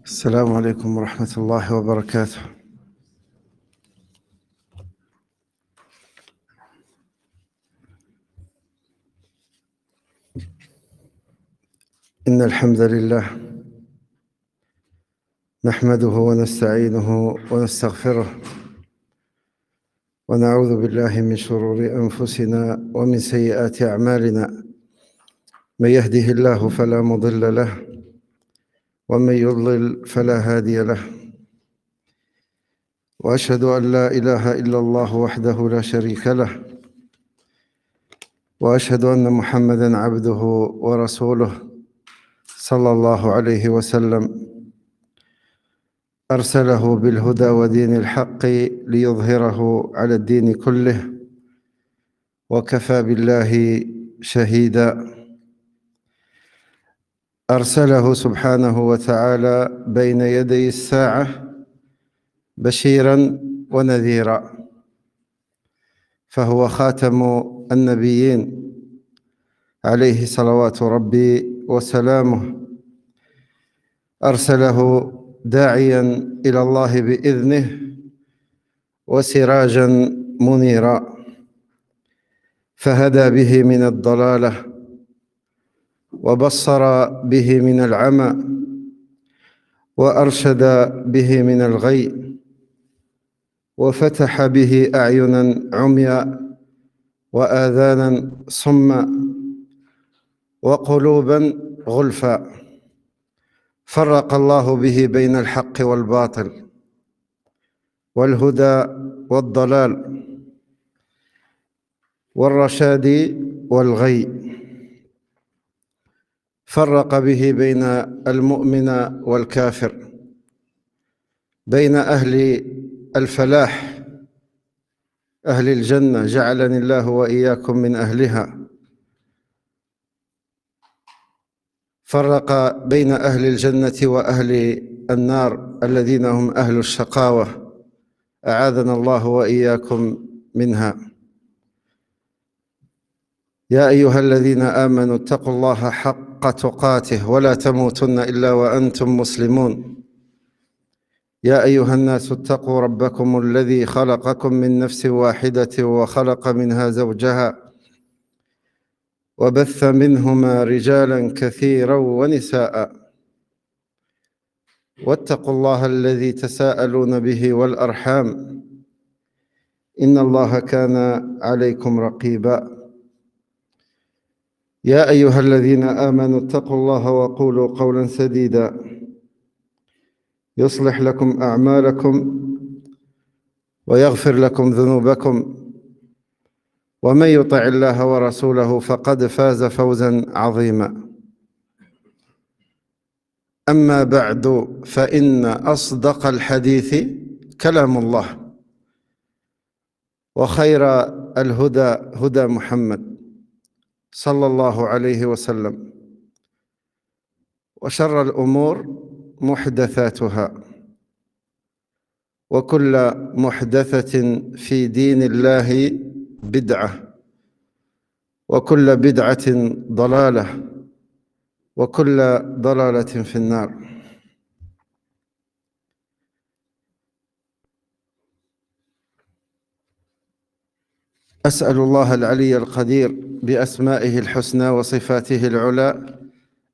السلام عليكم ورحمة الله وبركاته. إن الحمد لله نحمده ونستعينه ونستغفره ونعوذ بالله من شرور أنفسنا ومن سيئات أعمالنا. من يهده الله فلا مضل له ومن يضلل فلا هادي له، وأشهد أن لا إله إلا الله وحده لا شريك له، وأشهد أن محمدًا عبده ورسوله صلى الله عليه وسلم، أرسله بالهدى ودين الحق ليظهره على الدين كله، وكفى بالله شهيدا. أرسله سبحانه وتعالى بين يدي الساعة بشيرا ونذيرا، فهو خاتم النبيين عليه صلوات ربي وسلامه. أرسله داعيا إلى الله بإذنه وسراجا منيرا، فهدى به من الضلالة وبصر به من العمى وأرشد به من الغي، وفتح به أعينا عميا وآذانا صما وقلوبا غلفا. فرق الله به بين الحق والباطل والهدى والضلال والرشاد والغي. فرق به بين المؤمن والكافر، بين أهل الفلاح أهل الجنة، جعلني الله وإياكم من أهلها. فرق بين أهل الجنة وأهل النار الذين هم أهل الشقاوة، أعاذنا الله وإياكم منها. يا أيها الذين آمنوا اتقوا الله حق تقاته ولا تموتن إلا وأنتم مسلمون. يا أيها الناس اتقوا ربكم الذي خلقكم من نفس واحدة وخلق منها زوجها وبث منهما رجالا كثيرا ونساء، واتقوا الله الذي تساءلون به والأرحام، إن الله كان عليكم رقيبا. يا أيها الذين آمنوا اتقوا الله وقولوا قولا سديدا يصلح لكم أعمالكم ويغفر لكم ذنوبكم، ومن يطع الله ورسوله فقد فاز فوزا عظيما. أما بعد، فإن أصدق الحديث كلام الله، وخير الهدى هدى محمد صلى الله عليه وسلم، وشر الأمور محدثاتها، وكل محدثة في دين الله بدعة، وكل بدعة ضلالة، وكل ضلالة في النار. أسأل الله العلي القدير بأسمائه الحسنى وصفاته العلى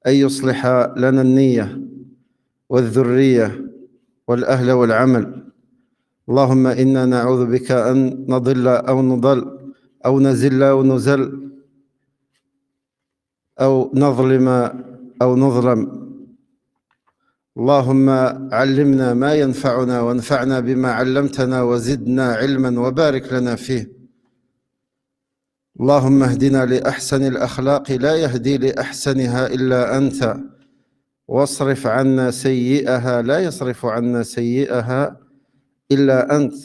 أن يصلح لنا النية والذرية والأهل والعمل. اللهم إنا نعوذ بك أن نضل أو نضل أو نزل أو نزل أو نظلم أو نظلم. اللهم علمنا ما ينفعنا وانفعنا بما علمتنا وزدنا علما وبارك لنا فيه. اللهم اهدنا لأحسن الأخلاق لا يهدي لأحسنها إلا أنت، واصرف عنا سيئها لا يصرف عنا سيئها إلا أنت،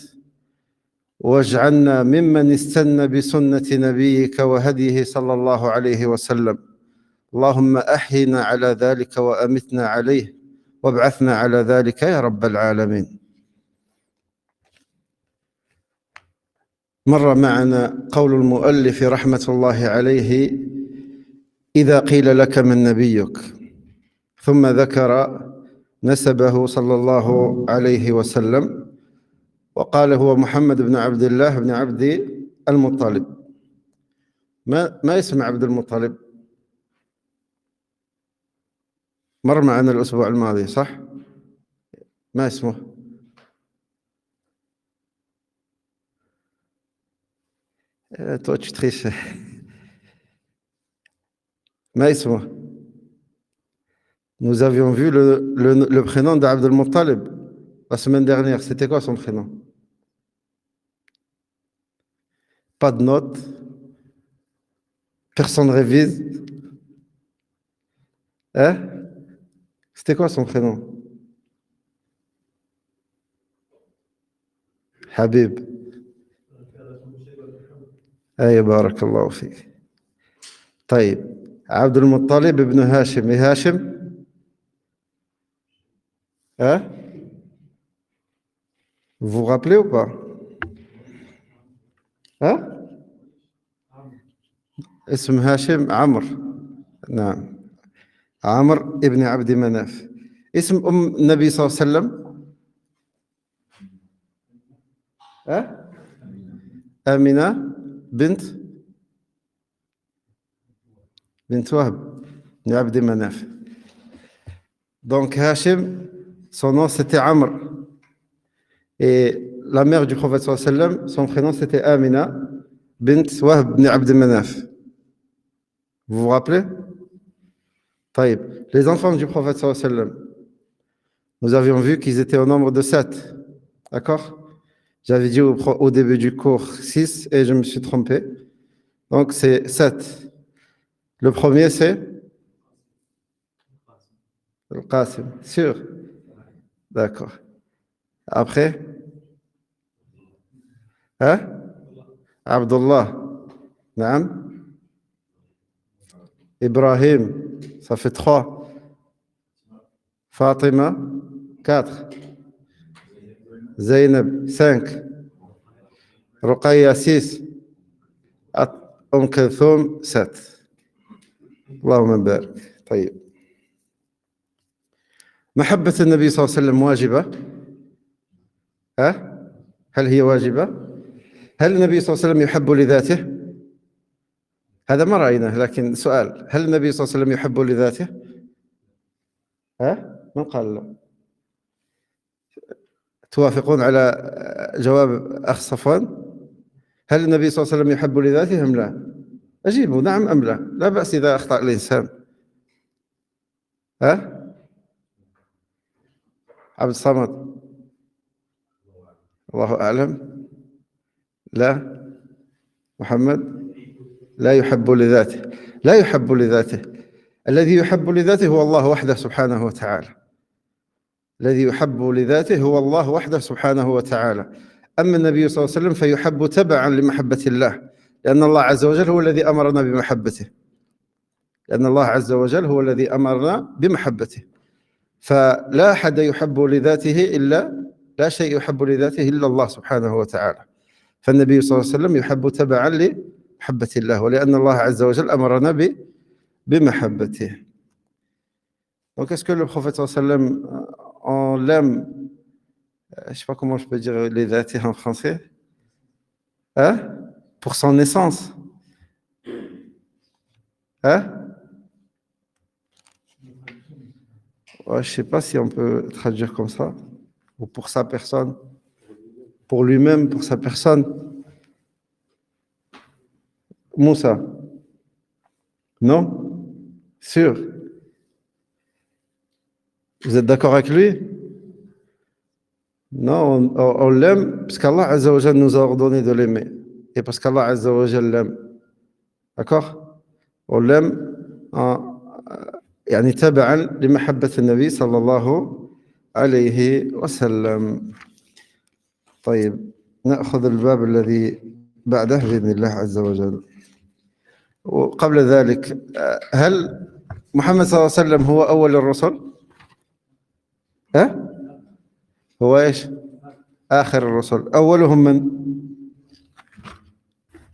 واجعلنا ممن استنى بسنة نبيك وهديه صلى الله عليه وسلم. اللهم أحينا على ذلك وأمتنا عليه وابعثنا على ذلك يا رب العالمين. مر معنا قول المؤلف رحمة الله عليه: إذا قيل لك من نبيك، ثم ذكر نسبه صلى الله عليه وسلم وقال: هو محمد بن عبد الله بن عبد المطلب. ما اسم عبد المطلب؟ مر معنا الأسبوع الماضي صح؟ ما اسمه؟ toi tu triches. ما اسمه؟ Nous avions vu le prénom d'Abd al-Muttalib la semaine dernière. C'était quoi son prénom? Pas de note. Personne révise. Hein? C'était quoi son prénom? Habib. أي بارك الله فيك. طيب عبد المطلب ابن هاشم. هاشم hein? Vous vous rappelez ou pas? hein? اسم هاشم عمرو. نعم عمرو ابن عبد مناف. اسم أم النبي صلى الله عليه وسلم؟ hein? آمنة بنت وهب بن عبد مناف. Donc Hachim, son nom c'était Amr. Et la mère du prophète sallallahu alayhi wa sallam, son prénom c'était Amina bint Wahb ibn Abd Manaf. Vous vous rappelez? طيب. Les enfants du prophète sallallahu alayhi wa sallam, nous avions vu qu'ils étaient au nombre de 7. D'accord? J'avais dit au début du cours 6 et je me suis trompé. Donc c'est 7. Le premier c'est Al-Qasim. Sûr? D'accord. Après? hein? Abdullah. Naam. Ibrahim, ça fait 3. Fatima, 4. Zainab, 5. Ruqayya, 6. Kulthum, 7. اللهم بارك. طيب. محبة النبي صلى الله عليه وسلم واجبة؟ هل هي واجبة؟ هل النبي صلى الله عليه وسلم يحب لذاته؟ هذا ما رأيناه، لكن سؤال: هل النبي صلى الله عليه وسلم يحب لذاته؟ من قال لا؟ توافقون على جواب أخ صفوان؟ هل النبي صلى الله عليه وسلم يحب لذاته أم لا؟ أجيبوا نعم أم لا. لا بأس إذا أخطأ الإنسان. عبد الصمد؟ الله أعلم. لا. محمد؟ لا يحب لذاته. لا يحب لذاته. الذي يحب لذاته هو الله وحده سبحانه وتعالى. الذي يحب لذاته هو الله وحده سبحانه وتعالى. أما النبي صلى الله عليه وسلم فيحب تبعا لمحبة الله، لأن الله عز وجل هو الذي أمرنا بمحبته. لأن الله عز وجل هو الذي أمرنا بمحبته. فلا أحد يحب لذاته لا شيء يحب لذاته إلا الله سبحانه وتعالى. فالنبي صلى الله عليه وسلم يحب تبعا لمحبة الله، ولأن الله عز وجل أمرنا بمحبته. Donc est-ce que le prophète sallallahu alayhi wa sallam, on l'aime, je ne sais pas comment je peux dire les dhati en français, pour son essence, ouais, je ne sais pas si on peut traduire comme ça, ou pour sa personne, pour lui-même, pour sa personne. Moussa? Non? Sûr? Vous êtes d'accord avec lui? Non, on l'aime parce qu'Allah Azza wa Jal nous a ordonné de l'aimer. Et parce qu'Allah Azza wa Jal l'aime. D'accord? On l'aime يعني تبعا لمحبة النبي صلى الله عليه وسلم. طيب نأخذ الباب الذي بعده بإذن الله عز وجل. وقبل ذلك، هل محمد صلى الله عليه وسلم هو أول الرسل؟ ها؟ هو إيش؟ آخر الرسل. أولهم من؟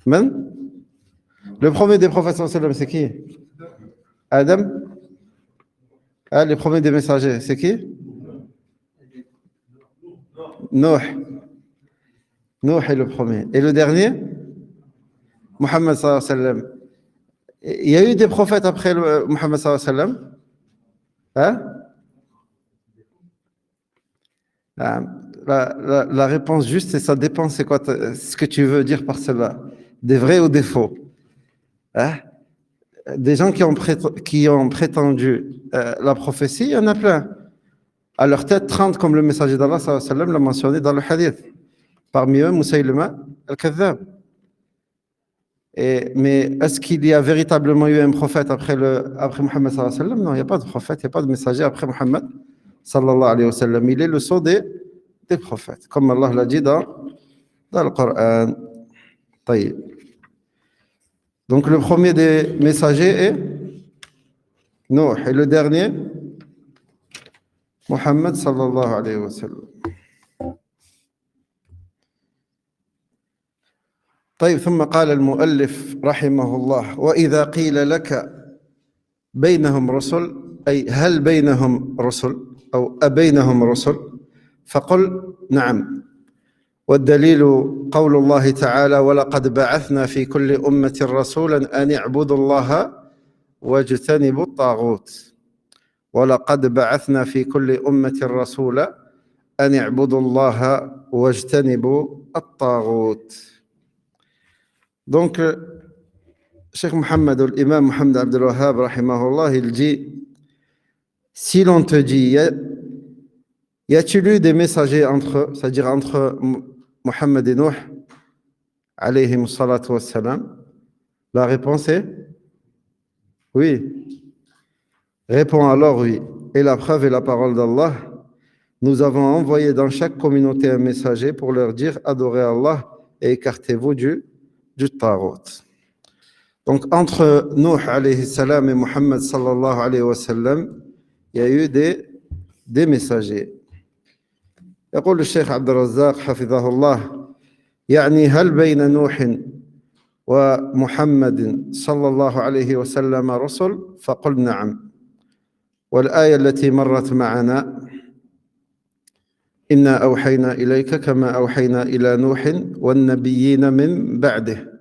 من؟ Le premier des prophètes sallallahu alayhi wa sallam, c'est qui? Adam? Ah, le premier des messagers, c'est qui? Nuh. Nuh est le premier. Et le dernier? Muhammad sallallahu alayhi wa sallam. Il y a eu des prophètes après Muhammad sallallahu alayhi wa sallam? Hein? La réponse juste, c'est ça dépend, c'est quoi ce que tu veux dire par cela. Des vrais ou des faux. Hein? Des gens qui ont prétendu la prophétie, il y en a plein. À leur tête, 30 comme le messager d'Allah sallallahu alayhi wa sallam l'a mentionné dans le hadith. Parmi eux, Musaylima al-Kadhab. Mais est-ce qu'il y a véritablement eu un prophète après Muhammad sallallahu alayhi wa sallam? Non, il n'y a pas de prophète, il n'y a pas de messager après Muhammad sallallahu alayhi wa sallam. Il est le sceau des prophètes, comme Allah l'a dit dans le Coran. طيب. Donc le premier des messagers est Nuh et le dernier Muhammad sallallahu alayhi wa sallam. طيب ثم قال المؤلف رحمه الله وإذا قيل لك بينهم رسل أي هل بينهم رسل أو أبينهم رسل فقل نعم والدليل قول الله تعالى ولقد بعثنا في كل أمة رسولا أن اعبدوا الله واجتنبوا الطاغوت ولقد بعثنا في كل أمة رسولا أن اعبدوا الله واجتنبوا الطاغوت. Donc, Cheikh Mohammed, l'imam Mohammed Abdel Wahhab, rahimahullah, il dit, si l'on te dit, y a-t-il eu des messagers entre eux, c'est-à-dire entre Mohammed et Nuh, alayhim salatu wassalam? La réponse est oui. Réponds alors oui. Et la preuve est la parole d'Allah. Nous avons envoyé dans chaque communauté un messager pour leur dire adorez Allah et écartez-vous du Taghut. Donc, entre Nuh alayhi salam et Muhammad sallallahu alayhi wa sallam, il y a eu des messagers. يقول الشيخ عبد الرزاق حفظه الله يعني هل بين نوح ومحمد صلى الله عليه وسلم رسل فقل نعم والآية التي مرت معنا إنا أوحينا إليك كما أوحينا إلى نوح والنبيين من بعده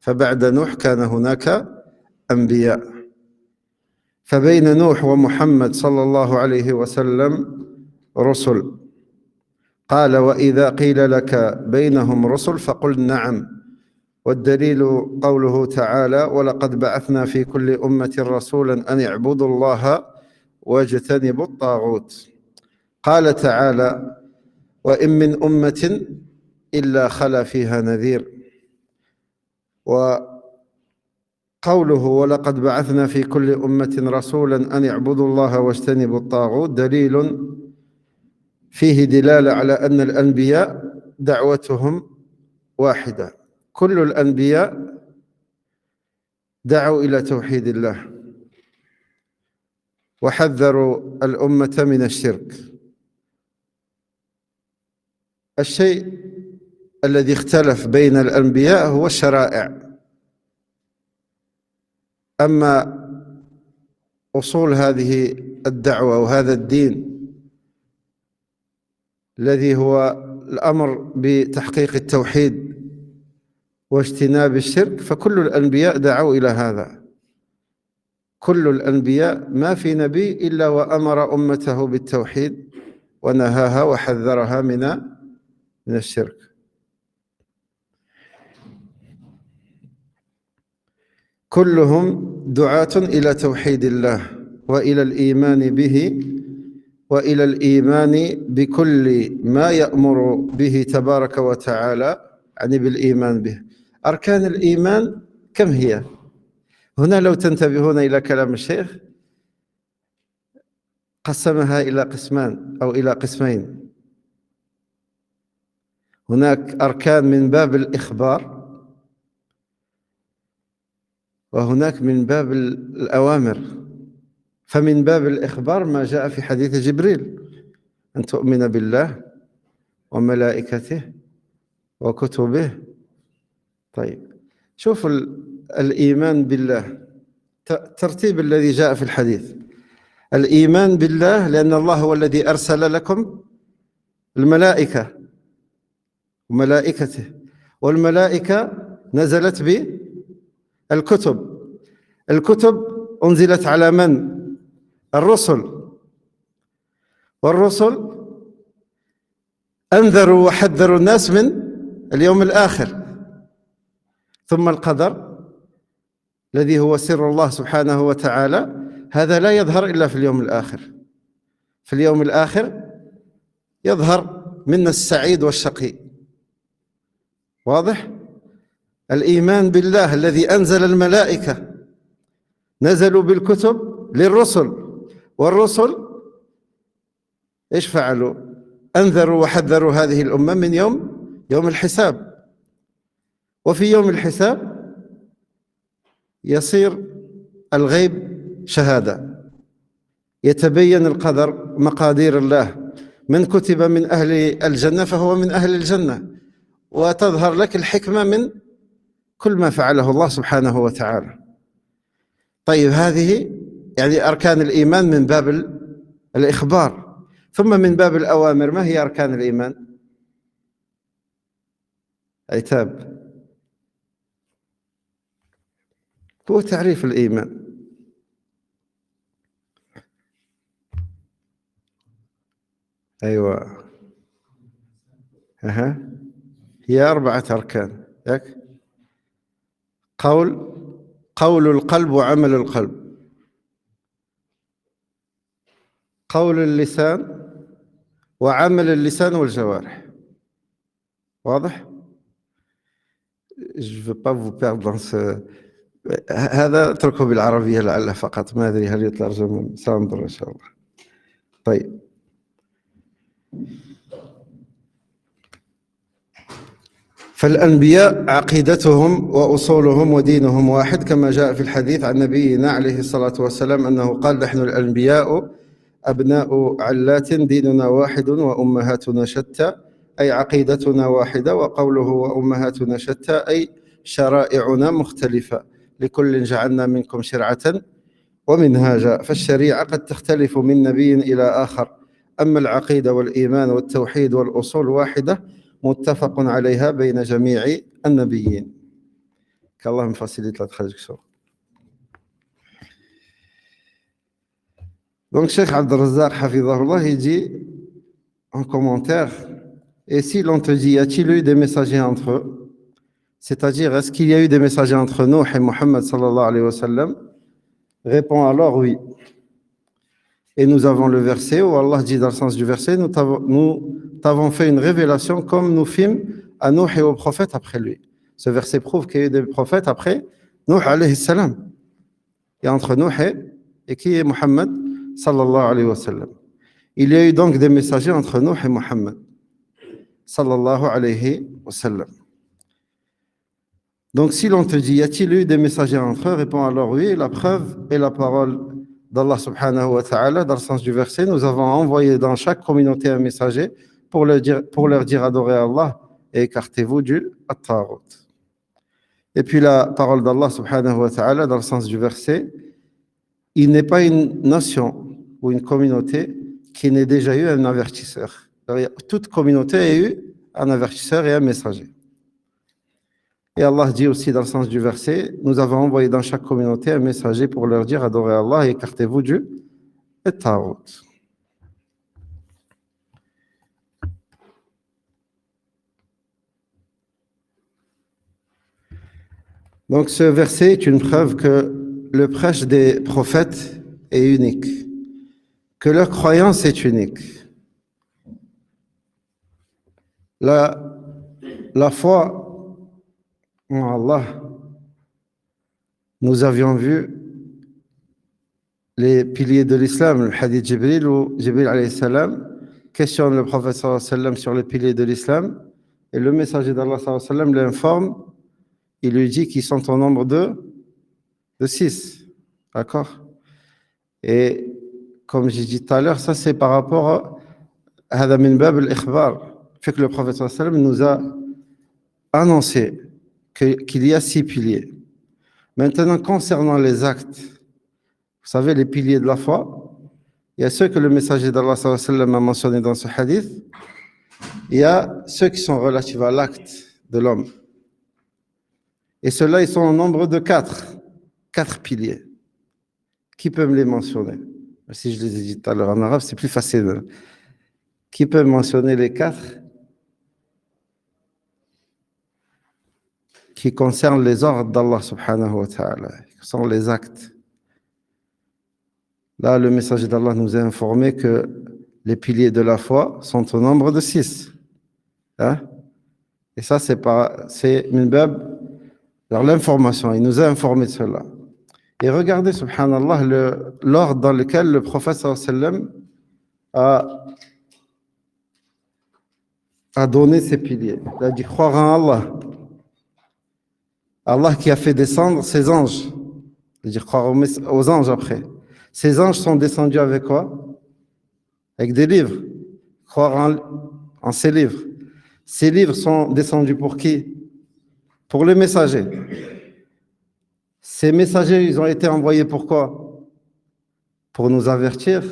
فبعد نوح كان هناك أنبياء فبين نوح ومحمد صلى الله عليه وسلم رسل قال وإذا قيل لك بينهم رسل فقل نعم والدليل قوله تعالى ولقد بعثنا في كل أمة رسولا أن اعبدوا الله واجتنبوا الطاغوت قال تعالى وإن من أمة إلا خلا فيها نذير وقوله ولقد بعثنا في كل أمة رسولا أن اعبدوا الله واجتنبوا الطاغوت دليل فيه دلالة على أن الأنبياء دعوتهم واحدة كل الأنبياء دعوا إلى توحيد الله وحذروا الأمة من الشرك الشيء الذي اختلف بين الأنبياء هو الشرائع أما أصول هذه الدعوة وهذا الدين الذي هو الأمر بتحقيق التوحيد واجتناب الشرك فكل الأنبياء دعوا إلى هذا كل الأنبياء ما في نبي إلا وأمر أمته بالتوحيد ونهاها وحذرها من الشرك كلهم دعاة إلى توحيد الله وإلى الإيمان به وإلى الإيمان بكل ما يأمر به تبارك وتعالى يعني بالإيمان به أركان الإيمان كم هي؟ هنا لو تنتبهون إلى كلام الشيخ قسمها إلى قسمان أو إلى قسمين هناك أركان من باب الإخبار وهناك من باب الأوامر فمن باب الإخبار ما جاء في حديث جبريل أن تؤمن بالله وملائكته وكتبه. طيب شوف الإيمان بالله، الترتيب الذي جاء في الحديث: الإيمان بالله لأن الله هو الذي أرسل لكم الملائكة وملائكته، والملائكة نزلت بالكتب. الكتب أنزلت على من؟ الرسل، والرسل أنذروا وحذروا الناس من اليوم الآخر. ثم القدر الذي هو سر الله سبحانه وتعالى، هذا لا يظهر إلا في اليوم الآخر. في اليوم الآخر يظهر منا السعيد والشقي. واضح؟ الإيمان بالله الذي أنزل الملائكة، نزلوا بالكتب للرسل، والرسل إيش فعلوا؟ أنذروا وحذروا هذه الأمة من يوم الحساب. وفي يوم الحساب يصير الغيب شهادة، يتبين القدر، مقادير الله، من كتب من أهل الجنة فهو من أهل الجنة، وتظهر لك الحكمة من كل ما فعله الله سبحانه وتعالى. طيب هذه يعني أركان الإيمان من باب الإخبار. ثم من باب الأوامر، ما هي أركان الإيمان؟ عتاب، هو تعريف الإيمان. أيوة، هي 4 أركان. قول القلب وعمل القلب، قول اللسان وعمل اللسان والجوارح. واضح؟ Je veux pas vous perdre dans ce. هذا اتركه بالعربية لعله فقط، ما أدري هل يترجم، سأنظر إن شاء الله. طيب، فالأنبياء عقيدتهم وأصولهم ودينهم واحد، كما جاء في الحديث عن نبينا عليه الصلاة والسلام أنه قال: نحن الأنبياء أبناء علات، ديننا واحد وأمهاتنا شتى، أي عقيدتنا واحدة. وقوله وأمهاتنا شتى أي شرائعنا مختلفة، لكل جعلنا منكم شرعة ومنهاجا. فالشريعة قد تختلف من نبي إلى آخر، أما العقيدة والإيمان والتوحيد والأصول واحدة متفق عليها بين جميع النبيين. كالله مفصليت لا تخرجك. Donc Cheikh Abdel Razak Hafidahullah, il dit en commentaire: et si l'on te dit, y a-t-il eu des messagers entre eux? C'est-à-dire, est-ce qu'il y a eu des messagers entre Nuh et Mohammed sallallahu alayhi wa sallam? Réponds alors oui. Et nous avons le verset où Allah dit dans le sens du verset: nous t'avons fait une révélation comme nous fîmes à Nuh et aux prophètes après lui. Ce verset prouve qu'il y a eu des prophètes après Nuh alayhi salam. Et entre Nuh et qui est Mohammed sallallahu alayhi wa sallam. Il y a eu donc des messagers entre Nuh et Mohammed sallallahu alayhi wa sallam. Donc si l'on te dit, y a-t-il eu des messagers entre eux? Réponds alors oui. La preuve est la parole d'Allah subhanahu wa ta'ala dans le sens du verset: nous avons envoyé dans chaque communauté un messager pour leur dire adorez Allah et écartez-vous du at-taghut. Et puis la parole d'Allah subhanahu wa ta'ala dans le sens du verset: il n'est pas une nation ou une communauté qui n'ait déjà eu un avertisseur. Toute communauté a eu un avertisseur et un messager. Et Allah dit aussi dans le sens du verset: nous avons envoyé dans chaque communauté un messager pour leur dire adorez Allah et écartez-vous du at-taghut. Donc ce verset est une preuve que le prêche des prophètes est unique, que leur croyance est unique. La foi en Allah, nous avions vu les piliers de l'islam, le hadith Jibril, où Jibril alayhi salam questionne le prophète sallallahu alayhi wa sallam sur les piliers de l'islam, et le messager d'Allah sallallahu alayhi wa sallam l'informe, il lui dit qu'ils sont au nombre de 6. D'accord? Et comme j'ai dit tout à l'heure, ça c'est par rapport à هذا من باب الإخبار. Fait que le prophète sallallahu alayhi wa sallam nous a annoncé qu'il y a 6 piliers. Maintenant, concernant les actes, vous savez, les piliers de la foi, il y a ceux que le messager d'Allah sallallahu alayhi wa sallam a mentionné dans ce hadith, il y a ceux qui sont relatifs à l'acte de l'homme. Et ceux-là, ils sont au nombre de 4 piliers. Qui peut me les mentionner? Si je les ai dit tout à l'heure en arabe, c'est plus facile. Qui peut mentionner les 4 qui concernent les ordres d'Allah subhanahu wa ta'ala, qui sont les actes? Là, le messager d'Allah nous a informé que les piliers de la foi sont au nombre de 6. Hein? Et ça, c'est min bab, l'information. Il nous a informé de cela. Et regardez, subhanallah, l'ordre dans lequel le prophète sallallahu alayhi wa sallam a donné ses piliers. Il a dit croire en Allah. Allah qui a fait descendre ses anges. Il a dit croire aux anges après. Ces anges sont descendus avec quoi? Avec des livres. Croire en ces livres. Ces livres sont descendus pour qui? Pour les messagers. Ces messagers, ils ont été envoyés pourquoi? Pour nous avertir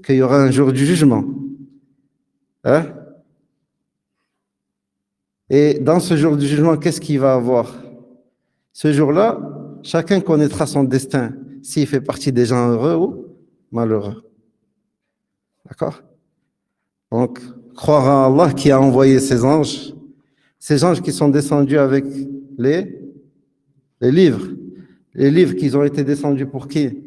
qu'il y aura un jour du jugement. Hein? Et dans ce jour du jugement, qu'est-ce qu'il va avoir? Ce jour-là, chacun connaîtra son destin, s'il fait partie des gens heureux ou malheureux. D'accord? Donc, croire en Allah qui a envoyé ces anges qui sont descendus avec les livres. Les livres qui ont été descendus pour qui?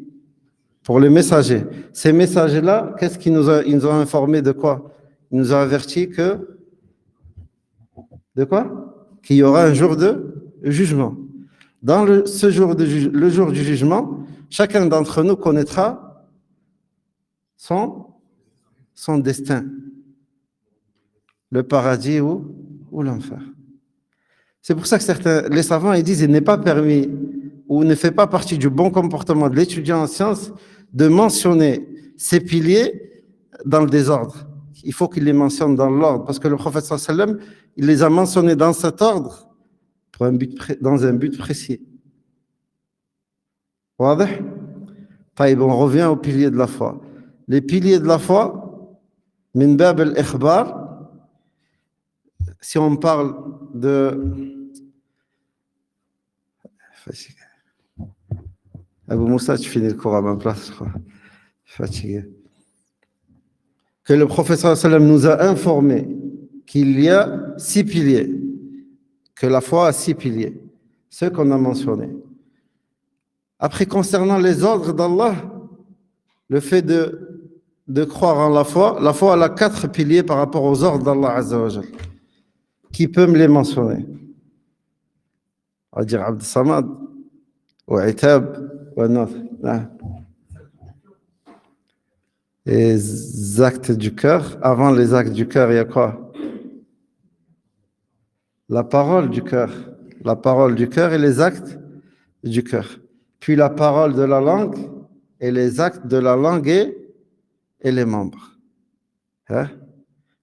Pour les messagers. Ces messagers-là, qu'est-ce qu'ils ils nous ont informé de quoi? Ils nous ont averti de quoi? Qu'il y aura un jour de jugement. Dans le jour du jugement, chacun d'entre nous connaîtra son destin. Le paradis ou l'enfer. C'est pour ça que les savants, ils disent qu'il n'est pas permis ou ne fait pas partie du bon comportement de l'étudiant en sciences de mentionner ces piliers dans le désordre. Il faut qu'il les mentionne dans l'ordre, parce que le prophète sallallahu alayhi wa sallam, il les a mentionnés dans cet ordre dans un but précis. واضح؟ طيب, on revient aux piliers de la foi. Les piliers de la foi, min bab al-ikhbar, si on parle de Abou Moussa, tu finis le cours à ma place, je crois. Je suis fatigué. Que le prophète sallallahu alayhi wa sallam nous a informé qu'il y a 6 piliers, que la foi a 6 piliers, ceux qu'on a mentionnés. Après, concernant les ordres d'Allah, le fait de croire en la foi elle a 4 piliers par rapport aux ordres d'Allah Azza wa Jal. Qui peut me les mentionner? On va dire Abd Samad, ou Itab, ou un autre. Les actes du cœur. Avant les actes du cœur, il y a quoi? La parole du cœur. La parole du cœur et les actes du cœur. Puis la parole de la langue et les actes de la langue et les membres.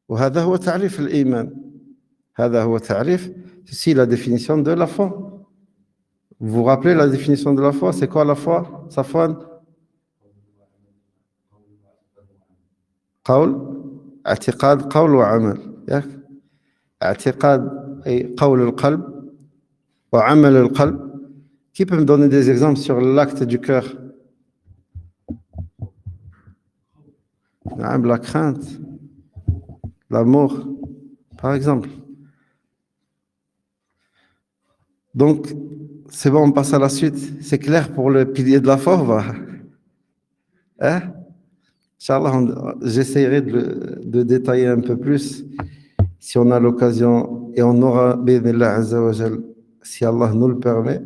وهذا هو تعريف الإيمان. هذا هو تعريف, c'est la définition de la foi. Vous vous rappelez la définition de la foi? C'est quoi la foi, Safwan? قول, اعتقاد, قول وعمل. اعتقاد أي قول القلب وعمل القلب. Qui peut me donner des exemples sur l'acte du cœur? La crainte, l'amour, par exemple. Donc, c'est bon, on passe à la suite. C'est clair pour le pilier de la foi, hein? Inch'Allah, j'essaierai de détailler un peu plus si on a l'occasion, et on aura, bi'idhnillah azza wa jal, si Allah nous le permet,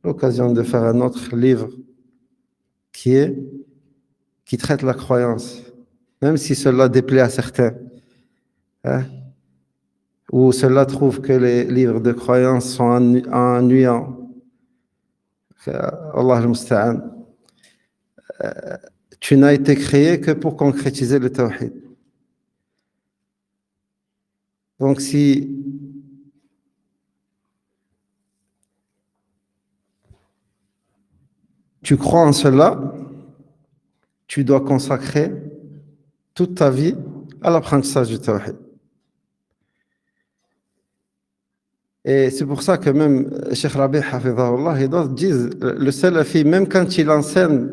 l'occasion de faire un autre livre qui traite la croyance, même si cela déplaît à certains, hein, ou cela trouve que les livres de croyance sont ennuyants. Allah al-Musta'an. Tu n'as été créé que pour concrétiser le tawhid. Donc si tu crois en cela, tu dois consacrer toute ta vie à l'apprentissage du tawhid. Et c'est pour ça que même Cheikh Rabi, hafidhahullah, et d'autres disent, le salafi, même quand il enseigne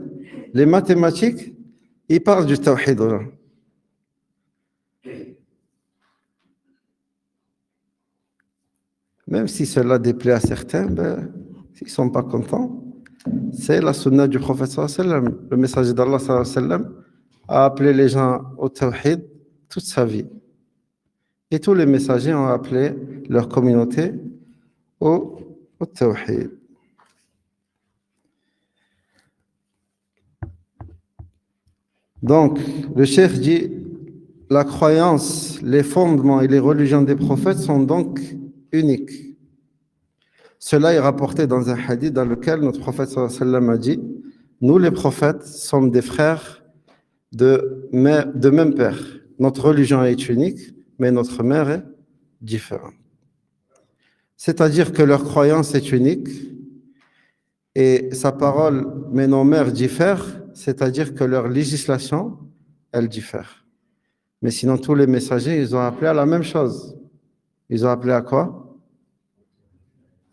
les mathématiques, il parle du tawhid aux gens. Même si cela déplaît à certains, ben, s'ils ne sont pas contents, c'est la sunna du prophète sallallahu alayhi wa sallam. Le messager d'Allah sallallahu alayhi wa sallam a appelé les gens au tawhid toute sa vie. Et tous les messagers ont appelé leur communauté au tawhid. Donc, le cheikh dit, la croyance, les fondements et les religions des prophètes sont donc uniques. Cela est rapporté dans un hadith dans lequel notre prophète sallallahu alayhi wa sallam a dit, nous les prophètes sommes des frères de même père. Notre religion est unique, mais notre mère est différente. C'est-à-dire que leur croyance est unique et sa parole, mais nos mères diffèrent, c'est-à-dire que leur législation, elle diffère. Mais sinon, tous les messagers, ils ont appelé à la même chose. Ils ont appelé à quoi?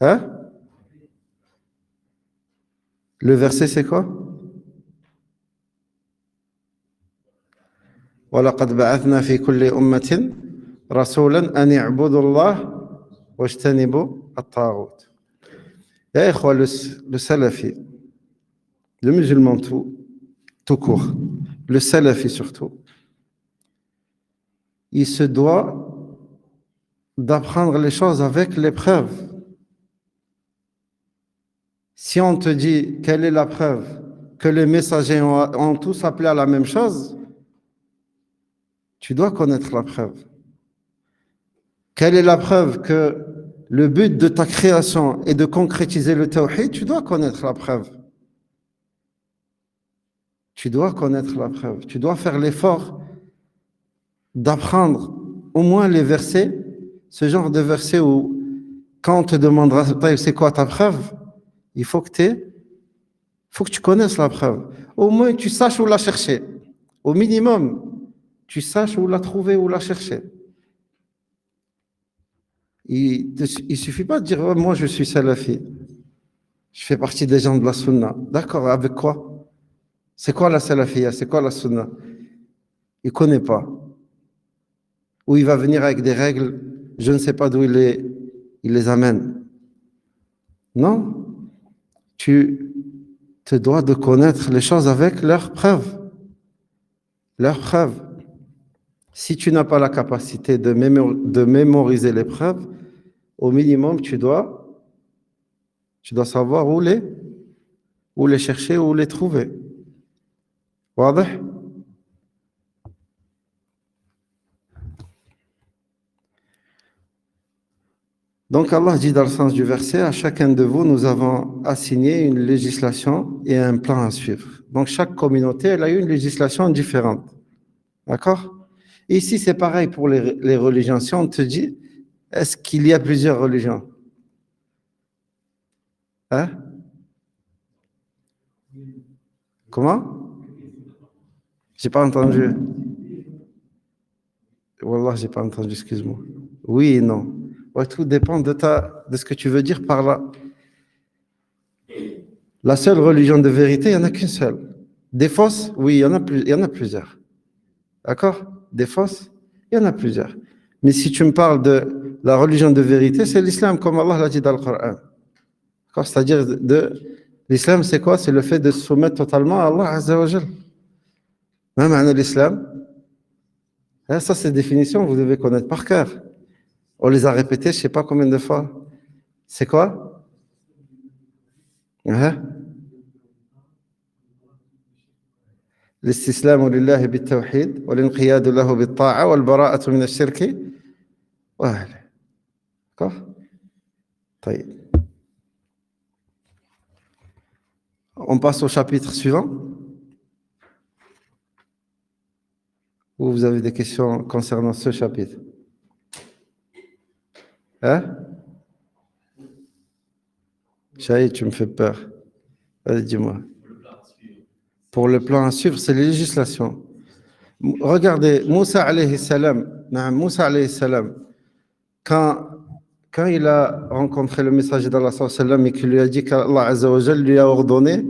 Hein? Le verset, c'est quoi? وَلَقَدْ بَعَثْنَا فِي كُلِّ أُمَّةٍ رَسُولًا أَنِ اعْبُدُوا اللَّهَ وَاجْتَنِبُوا الطَّاغُوتَ. Ya ikhwa, le salafi, le musulman tout court, le salafi surtout, il se doit d'apprendre les choses avec les preuves. Si on te dit quelle est la preuve que les messagers ont tous appelé à la même chose, tu dois connaître la preuve. Quelle est la preuve que le but de ta création est de concrétiser le tawhid? Tu dois connaître la preuve. Tu dois connaître la preuve. Tu dois faire l'effort d'apprendre au moins les versets, ce genre de versets où, quand on te demandera c'est quoi ta preuve, il faut que tu connaisses la preuve. Au moins, tu saches où la chercher. Au minimum, tu saches où la trouver, où la chercher. Il ne suffit pas de dire oh, moi je suis salafi, je fais partie des gens de la sunna. D'accord, avec quoi? C'est quoi la salafia? C'est quoi la sunna? Il ne connaît pas. Ou il va venir avec des règles, je ne sais pas d'où il les amène. Non, tu te dois de connaître les choses avec leurs preuves. Leurs preuves. Si tu n'as pas la capacité de mémoriser les preuves, au minimum, tu dois savoir où les chercher, où les trouver. واضح? Donc Allah dit dans le sens du verset, à chacun de vous, nous avons assigné une législation et un plan à suivre. Donc chaque communauté, elle a une législation différente. D'accord? Et ici, c'est pareil pour les religions. Si on te dit, est-ce qu'il y a plusieurs religions? Hein? Comment? J'ai pas entendu. Wallah, j'ai pas entendu, excuse-moi. Oui et non. Ouais, tout dépend de ce que tu veux dire par là. La seule religion de vérité, il n'y en a qu'une seule. Des fausses, oui, il y en a plusieurs. D'accord? Des fausses, il y en a plusieurs. Mais si tu me parles de la religion de vérité, c'est l'islam, comme Allah l'a dit dans le Coran. D'accord? C'est-à-dire, l'islam, c'est quoi? C'est le fait de se soumettre totalement à Allah Azza wa Jal. Même l'islam, ça, c'est des définitions que vous devez connaître par cœur. On les a répétées, je ne sais pas combien de fois. C'est quoi? الاستسلام لله بالتوحيد والانقياد له بالطاعة والبراءة من الشرك وأهله. D'accord? طيب. On passe au chapitre suivant. Ou vous avez des questions concernant ce chapitre? Hein? Chahid, tu me fais peur. Vas-y, dis-moi. Pour le plan à suivre, c'est les législations. Regardez, Moussa alayhi salam, Moussa alayhi salam, quand, quand il a rencontré le messager d'Allah sallallahu alayhi wa sallam et qu'il lui a dit qu'Allah Azza wa Jal lui a ordonné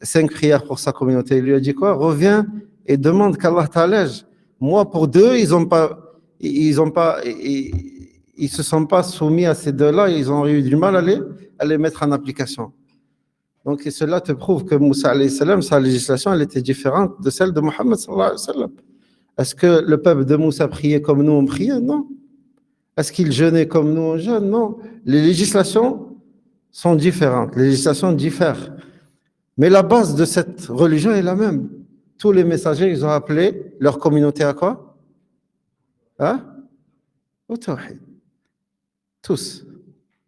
5 prières pour sa communauté, il lui a dit quoi? Reviens et demande qu'Allah t'allège. Moi, pour deux, ils se sont pas soumis à ces deux-là, ils ont eu du mal à les mettre en application. Donc, et cela te prouve que Moussa alayhi salam, sa législation, elle était différente de celle de Mohammed sallallahu alayhi wa sallam. Est-ce que le peuple de Moussa priait comme nous on priait? Non. Est-ce qu'il jeûnait comme nous on jeûne? Non. Les législations sont différentes, les législations diffèrent. Mais la base de cette religion est la même. Tous les messagers, ils ont appelé leur communauté à quoi? Hein? Au tawhid. Tous,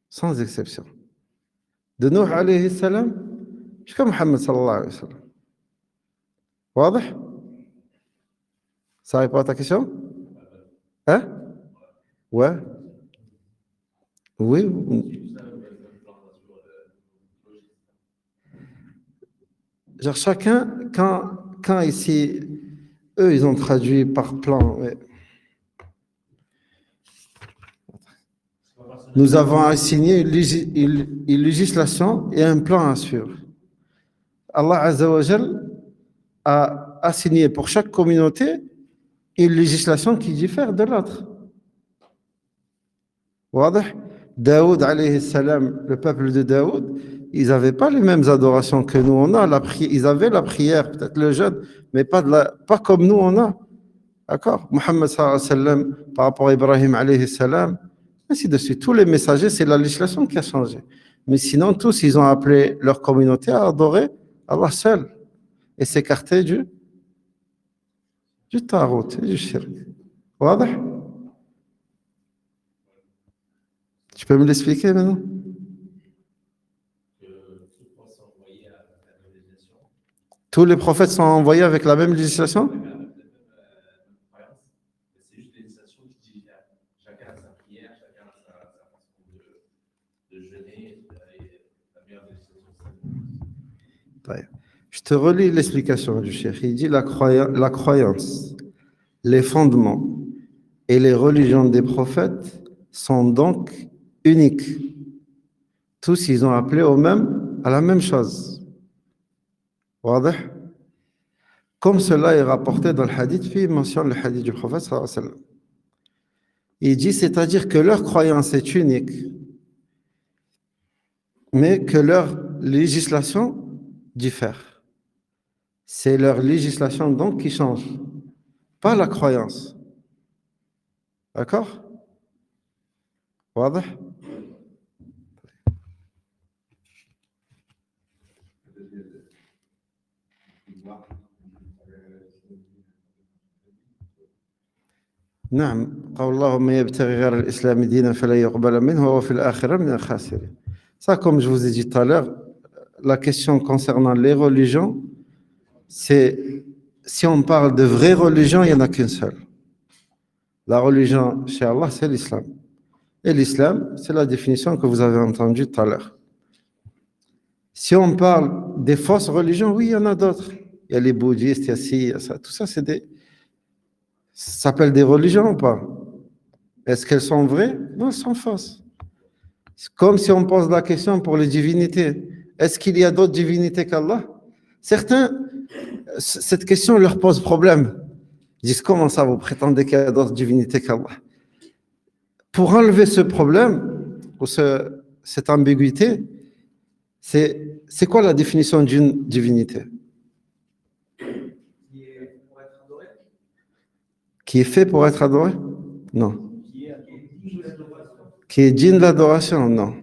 sans exception. De Nuh alayhi salam jusqu'à Mohammed sallallahu alayhi wa sallam. واضح? Ça répond à ta question? Hein? Ouais. Oui. Genre chacun, quand ici, eux, ils ont traduit par plan. Ouais. Nous avons assigné une législation et un plan à suivre. Allah Azza wa Jal a assigné pour chaque communauté une législation qui diffère de l'autre. واضح? Daoud alayhi salam, le peuple de Daoud, ils n'avaient pas les mêmes adorations que nous on a. Ils avaient la prière, peut-être le jeûne, mais pas comme nous on a. D'accord? Mohammed sallallahu alayhi wa sallam, par rapport à Ibrahim alayhi salam, ainsi de suite. Tous les messagers, c'est la législation qui a changé. Mais sinon, tous, ils ont appelé leur communauté à adorer Allah seul et s'écarter du tarout et du shirk. واضح? Tu peux me l'expliquer maintenant? Tous les prophètes sont envoyés avec la même législation? Je te relis l'explication du cheikh. Il dit la croyance, les fondements et les religions des prophètes sont donc uniques. Tous, ils ont appelé à la même chose. واضح? Comme cela est rapporté dans le hadith, puis il mentionne le hadith du prophète sallallahu alayhi wa sallam. Il dit, c'est-à-dire que leur croyance est unique, mais que leur législation diffère. C'est leur législation donc qui change, pas la croyance. D'accord? واضح? نعم قول الله من يبتغي غير الإسلام دينا فلا يقبل منه وهو في الآخرة من الخاسرين. Ça, comme je vous ai dit tout à l'heure, la question concernant les religions, c'est si on parle de vraie religion, il n'y en a qu'une seule. La religion chez Allah, c'est l'islam. Et l'islam, c'est la définition que vous avez entendue tout à l'heure. Si on parle des fausses religions, oui, il y en a d'autres. Il y a les bouddhistes, il y a ci, il y a ça. Tout ça, ça s'appelle des religions ou pas? Est-ce qu'elles sont vraies? Non, elles sont fausses. C'est comme si on pose la question pour les divinités. Est-ce qu'il y a d'autres divinités qu'Allah? Certains, cette question leur pose problème. Ils disent, comment ça, vous prétendez qu'il y a d'autres divinités qu'Allah? Pour enlever ce problème, ou cette ambiguïté, c'est quoi la définition d'une divinité? Qui est fait pour être adoré? Non. Qui est digne de l'adoration? Non.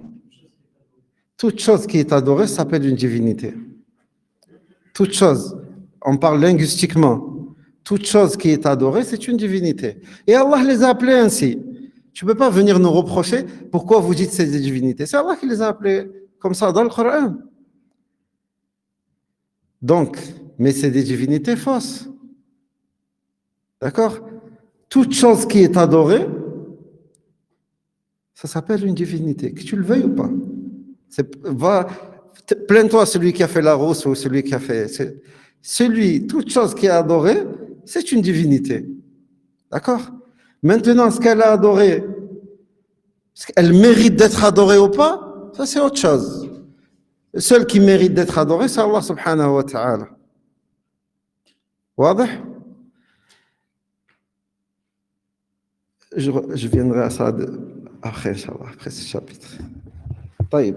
Toute chose qui est adorée s'appelle une divinité. Toute chose, on parle linguistiquement, toute chose qui est adorée, c'est une divinité. Et Allah les a appelés ainsi. Tu ne peux pas venir nous reprocher pourquoi vous dites c'est des divinités. C'est Allah qui les a appelés comme ça dans le Coran. Donc, mais c'est des divinités fausses. D'accord? Toute chose qui est adorée, ça s'appelle une divinité, que tu le veuilles ou pas. Plains-toi celui qui a fait la rousse ou celui qui a fait. Toute chose qui est adorée, c'est une divinité. D'accord? Maintenant, ce qu'elle a adoré, est-ce qu'elle mérite d'être adorée ou pas? Ça, c'est autre chose. Le seul qui mérite d'être adoré, c'est Allah subhanahu wa ta'ala. واضح؟ Je viendrai à ça après, Inch'Allah, après ce chapitre. طيب.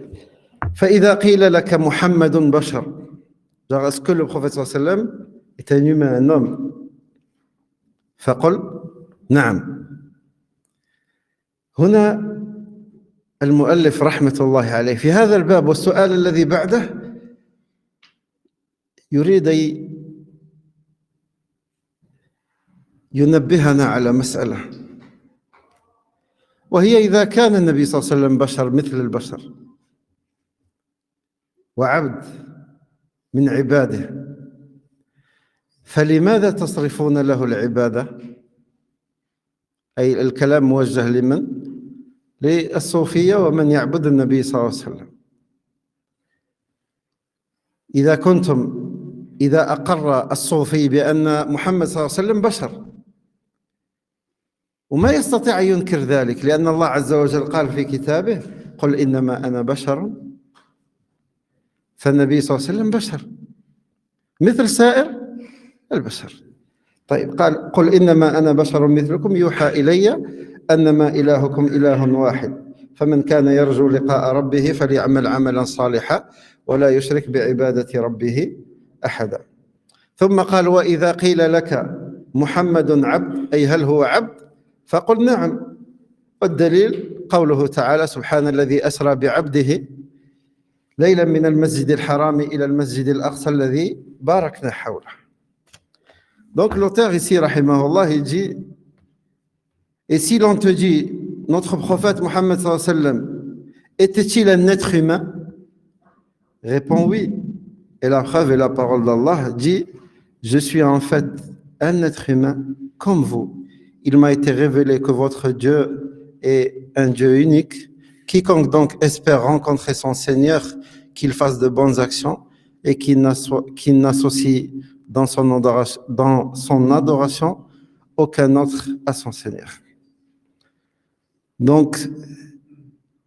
فإذا قيل لك محمد بشر. Genre, est-ce que le prophète sallallahu alayhi wa sallam est un humain, un homme? فقل نعم. هنا المؤلف رحمة الله عليه في هذا الباب والسؤال الذي بعده يريد ينبهنا على مسألة، وهي إذا كان النبي صلى الله عليه وسلم بشر مثل البشر وعبد من عباده، فلماذا تصرفون له العبادة؟ أي الكلام موجه لمن؟ للصوفية ومن يعبد النبي صلى الله عليه وسلم. إذا أقر الصوفي بأن محمد صلى الله عليه وسلم بشر، وما يستطيع أن ينكر ذلك، لأن الله عز وجل قال في كتابه: قل إنما أنا بشر. فالنبي صلى الله عليه وسلم بشر مثل سائر البشر. طيب، قال: قل إنما أنا بشر مثلكم يوحى إلي أنما إلهكم إله واحد فمن كان يرجو لقاء ربه فليعمل عملا صالحا ولا يشرك بعبادة ربه أحدا. ثم قال: وإذا قيل لك محمد عبد، أي هل هو عبد؟ فقل نعم. والدليل قوله تعالى: سبحان الذي أسرى بعبده ليلا من المسجد الحرام إلى المسجد الأقصى الذي باركنا حوله. Donc l'auteur ici, rahimahullah, il dit: et si l'on te dit, notre prophète Mohammed sallallahu alayhi wa sallam était-il un être humain? Réponds oui. Et la preuve et la parole d'Allah dit: je suis en fait un être humain comme vous. Il m'a été révélé que votre Dieu est un Dieu unique. Quiconque donc espère rencontrer son Seigneur, qu'il fasse de bonnes actions et qu'il n'associe dans son adoration aucun autre à son Seigneur. Donc,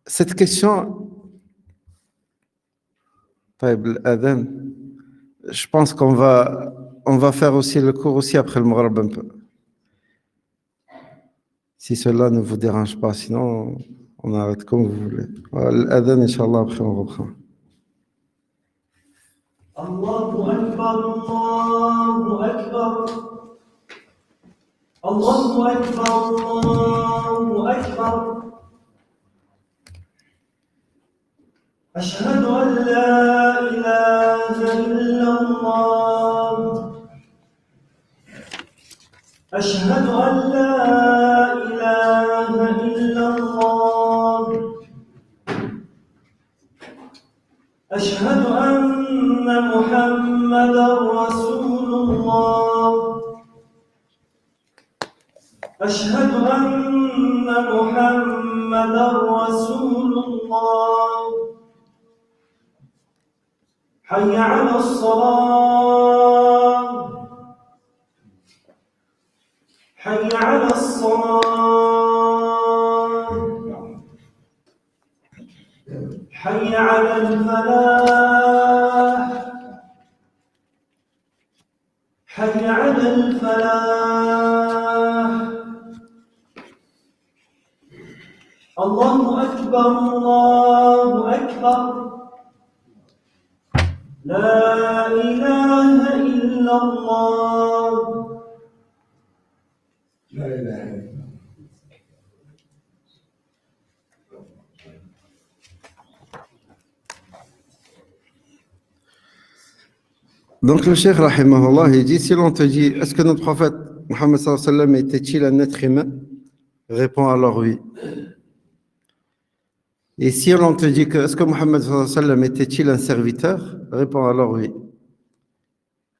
cette question, je pense qu'on va faire aussi le cours aussi après le Maghreb un peu. Si cela ne vous dérange pas, sinon on arrête comme vous voulez. L'adhan, Inch'Allah, après on reprend. Allahu Akbar, Allahu Akbar. Allahu Akbar, Allahu Akbar. أشهد أن لا إله إلا الله. أشهد أن لا إله إلا الله. أشهد أن محمدا رسول الله. أشهد أن محمدا رسول الله. حي على الصلاة. حي على الصلاة. حي على الفلاح. حي على الفلاح. الله أكبر، الله أكبر. لا إله إلا الله. لا إله إلا الله. Donc le cheikh rahimahullah, il dit: si l'on te dit, est-ce que notre prophète Mohammed sallallahu alayhi wa sallam était-il un être humain? Réponds alors oui. Et si l'on te dit que est-ce que Mohammed sallallahu alayhi wa sallam était-il un serviteur? Réponds alors oui.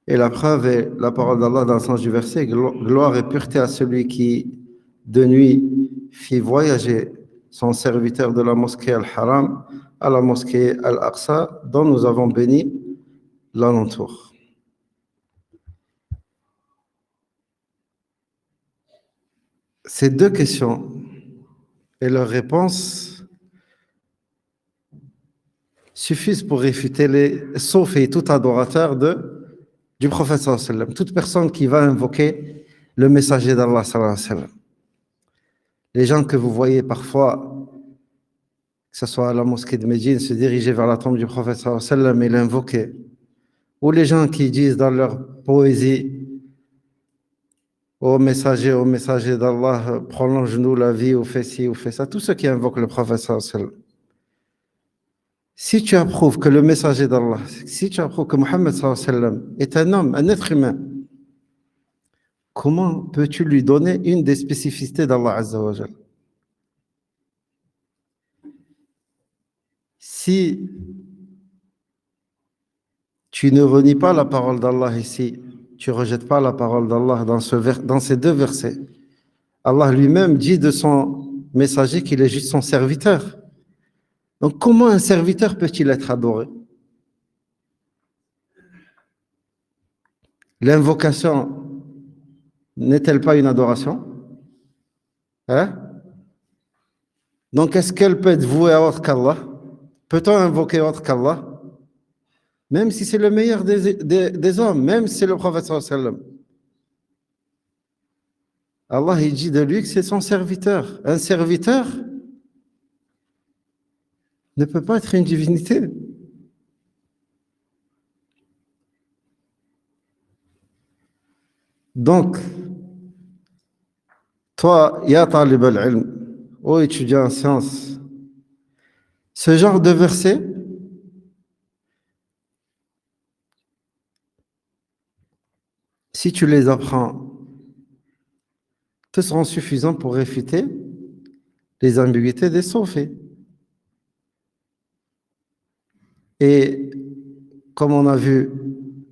Et la preuve est la parole d'Allah dans le sens du verset, gloire et pureté à celui qui, de nuit, fit voyager son serviteur de la mosquée Al-Haram à la mosquée Al-Aqsa, dont nous avons béni l'alentour. Ces deux questions et leurs réponses suffisent pour réfuter sauf et tout adorateur du prophète sallallahu alayhi wa sallam, toute personne qui va invoquer le messager d'Allah sallallahu alayhi wa sallam. Les gens que vous voyez parfois, que ce soit à la mosquée de Médine, se diriger vers la tombe du prophète sallallahu alayhi wa sallam et l'invoquer, ou les gens qui disent dans leur poésie ô messager d'Allah, prolonge-nous la vie, ou fais ci, ou fais ça, tous ceux qui invoquent le prophète sallallahu alayhi wa sallam. Si tu approuves que le messager d'Allah, si tu approuves que Mohammed sallallahu alayhi wa sallam est un homme, un être humain, comment peux-tu lui donner une des spécificités d'Allah Azza wa Jal? Si tu ne renies pas la parole d'Allah ici, tu ne rejettes pas la parole d'Allah dans ces deux versets, Allah lui-même dit de son messager qu'il est juste son serviteur. Donc comment un serviteur peut-il être adoré? L'invocation n'est-elle pas une adoration? Hein? Donc est-ce qu'elle peut être vouée à autre qu'Allah? Peut-on invoquer autre qu'Allah? Même si c'est le meilleur des hommes, même si c'est le prophète sallallahu alayhi wa sallam. Allah il dit de lui que c'est son serviteur. Un serviteur ne peut pas être une divinité. Donc, toi, ya talib al-ilm, ô étudiant en sciences, ce genre de versets, si tu les apprends, te seront suffisants pour réfuter les ambiguïtés des sophis. Et comme on a vu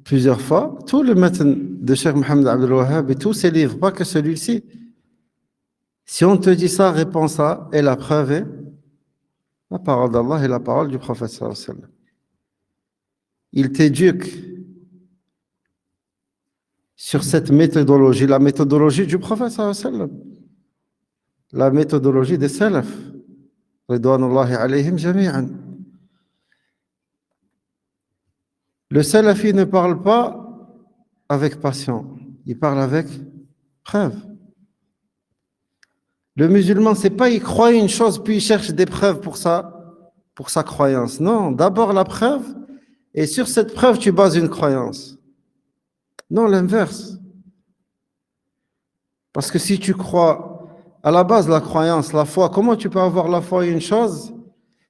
plusieurs fois, tout le matn de Cheikh Mohammed Abdel Wahhab et tous ses livres, pas que celui-ci, si on te dit ça, réponds ça, et la preuve est la parole d'Allah et la parole du prophète sallallahu alayhi wa sallam. Il t'éduque sur cette méthodologie, la méthodologie du prophète sallallahu alayhi wa sallam, la méthodologie des salaf, ridwanullahi alayhim jami'an. Le salafi ne parle pas avec passion, il parle avec preuve. Le musulman, c'est pas il croit une chose puis il cherche des preuves pour sa croyance. Non, d'abord la preuve et sur cette preuve tu bases une croyance. Non, l'inverse. Parce que si tu crois à la base la croyance, la foi, comment tu peux avoir la foi en une chose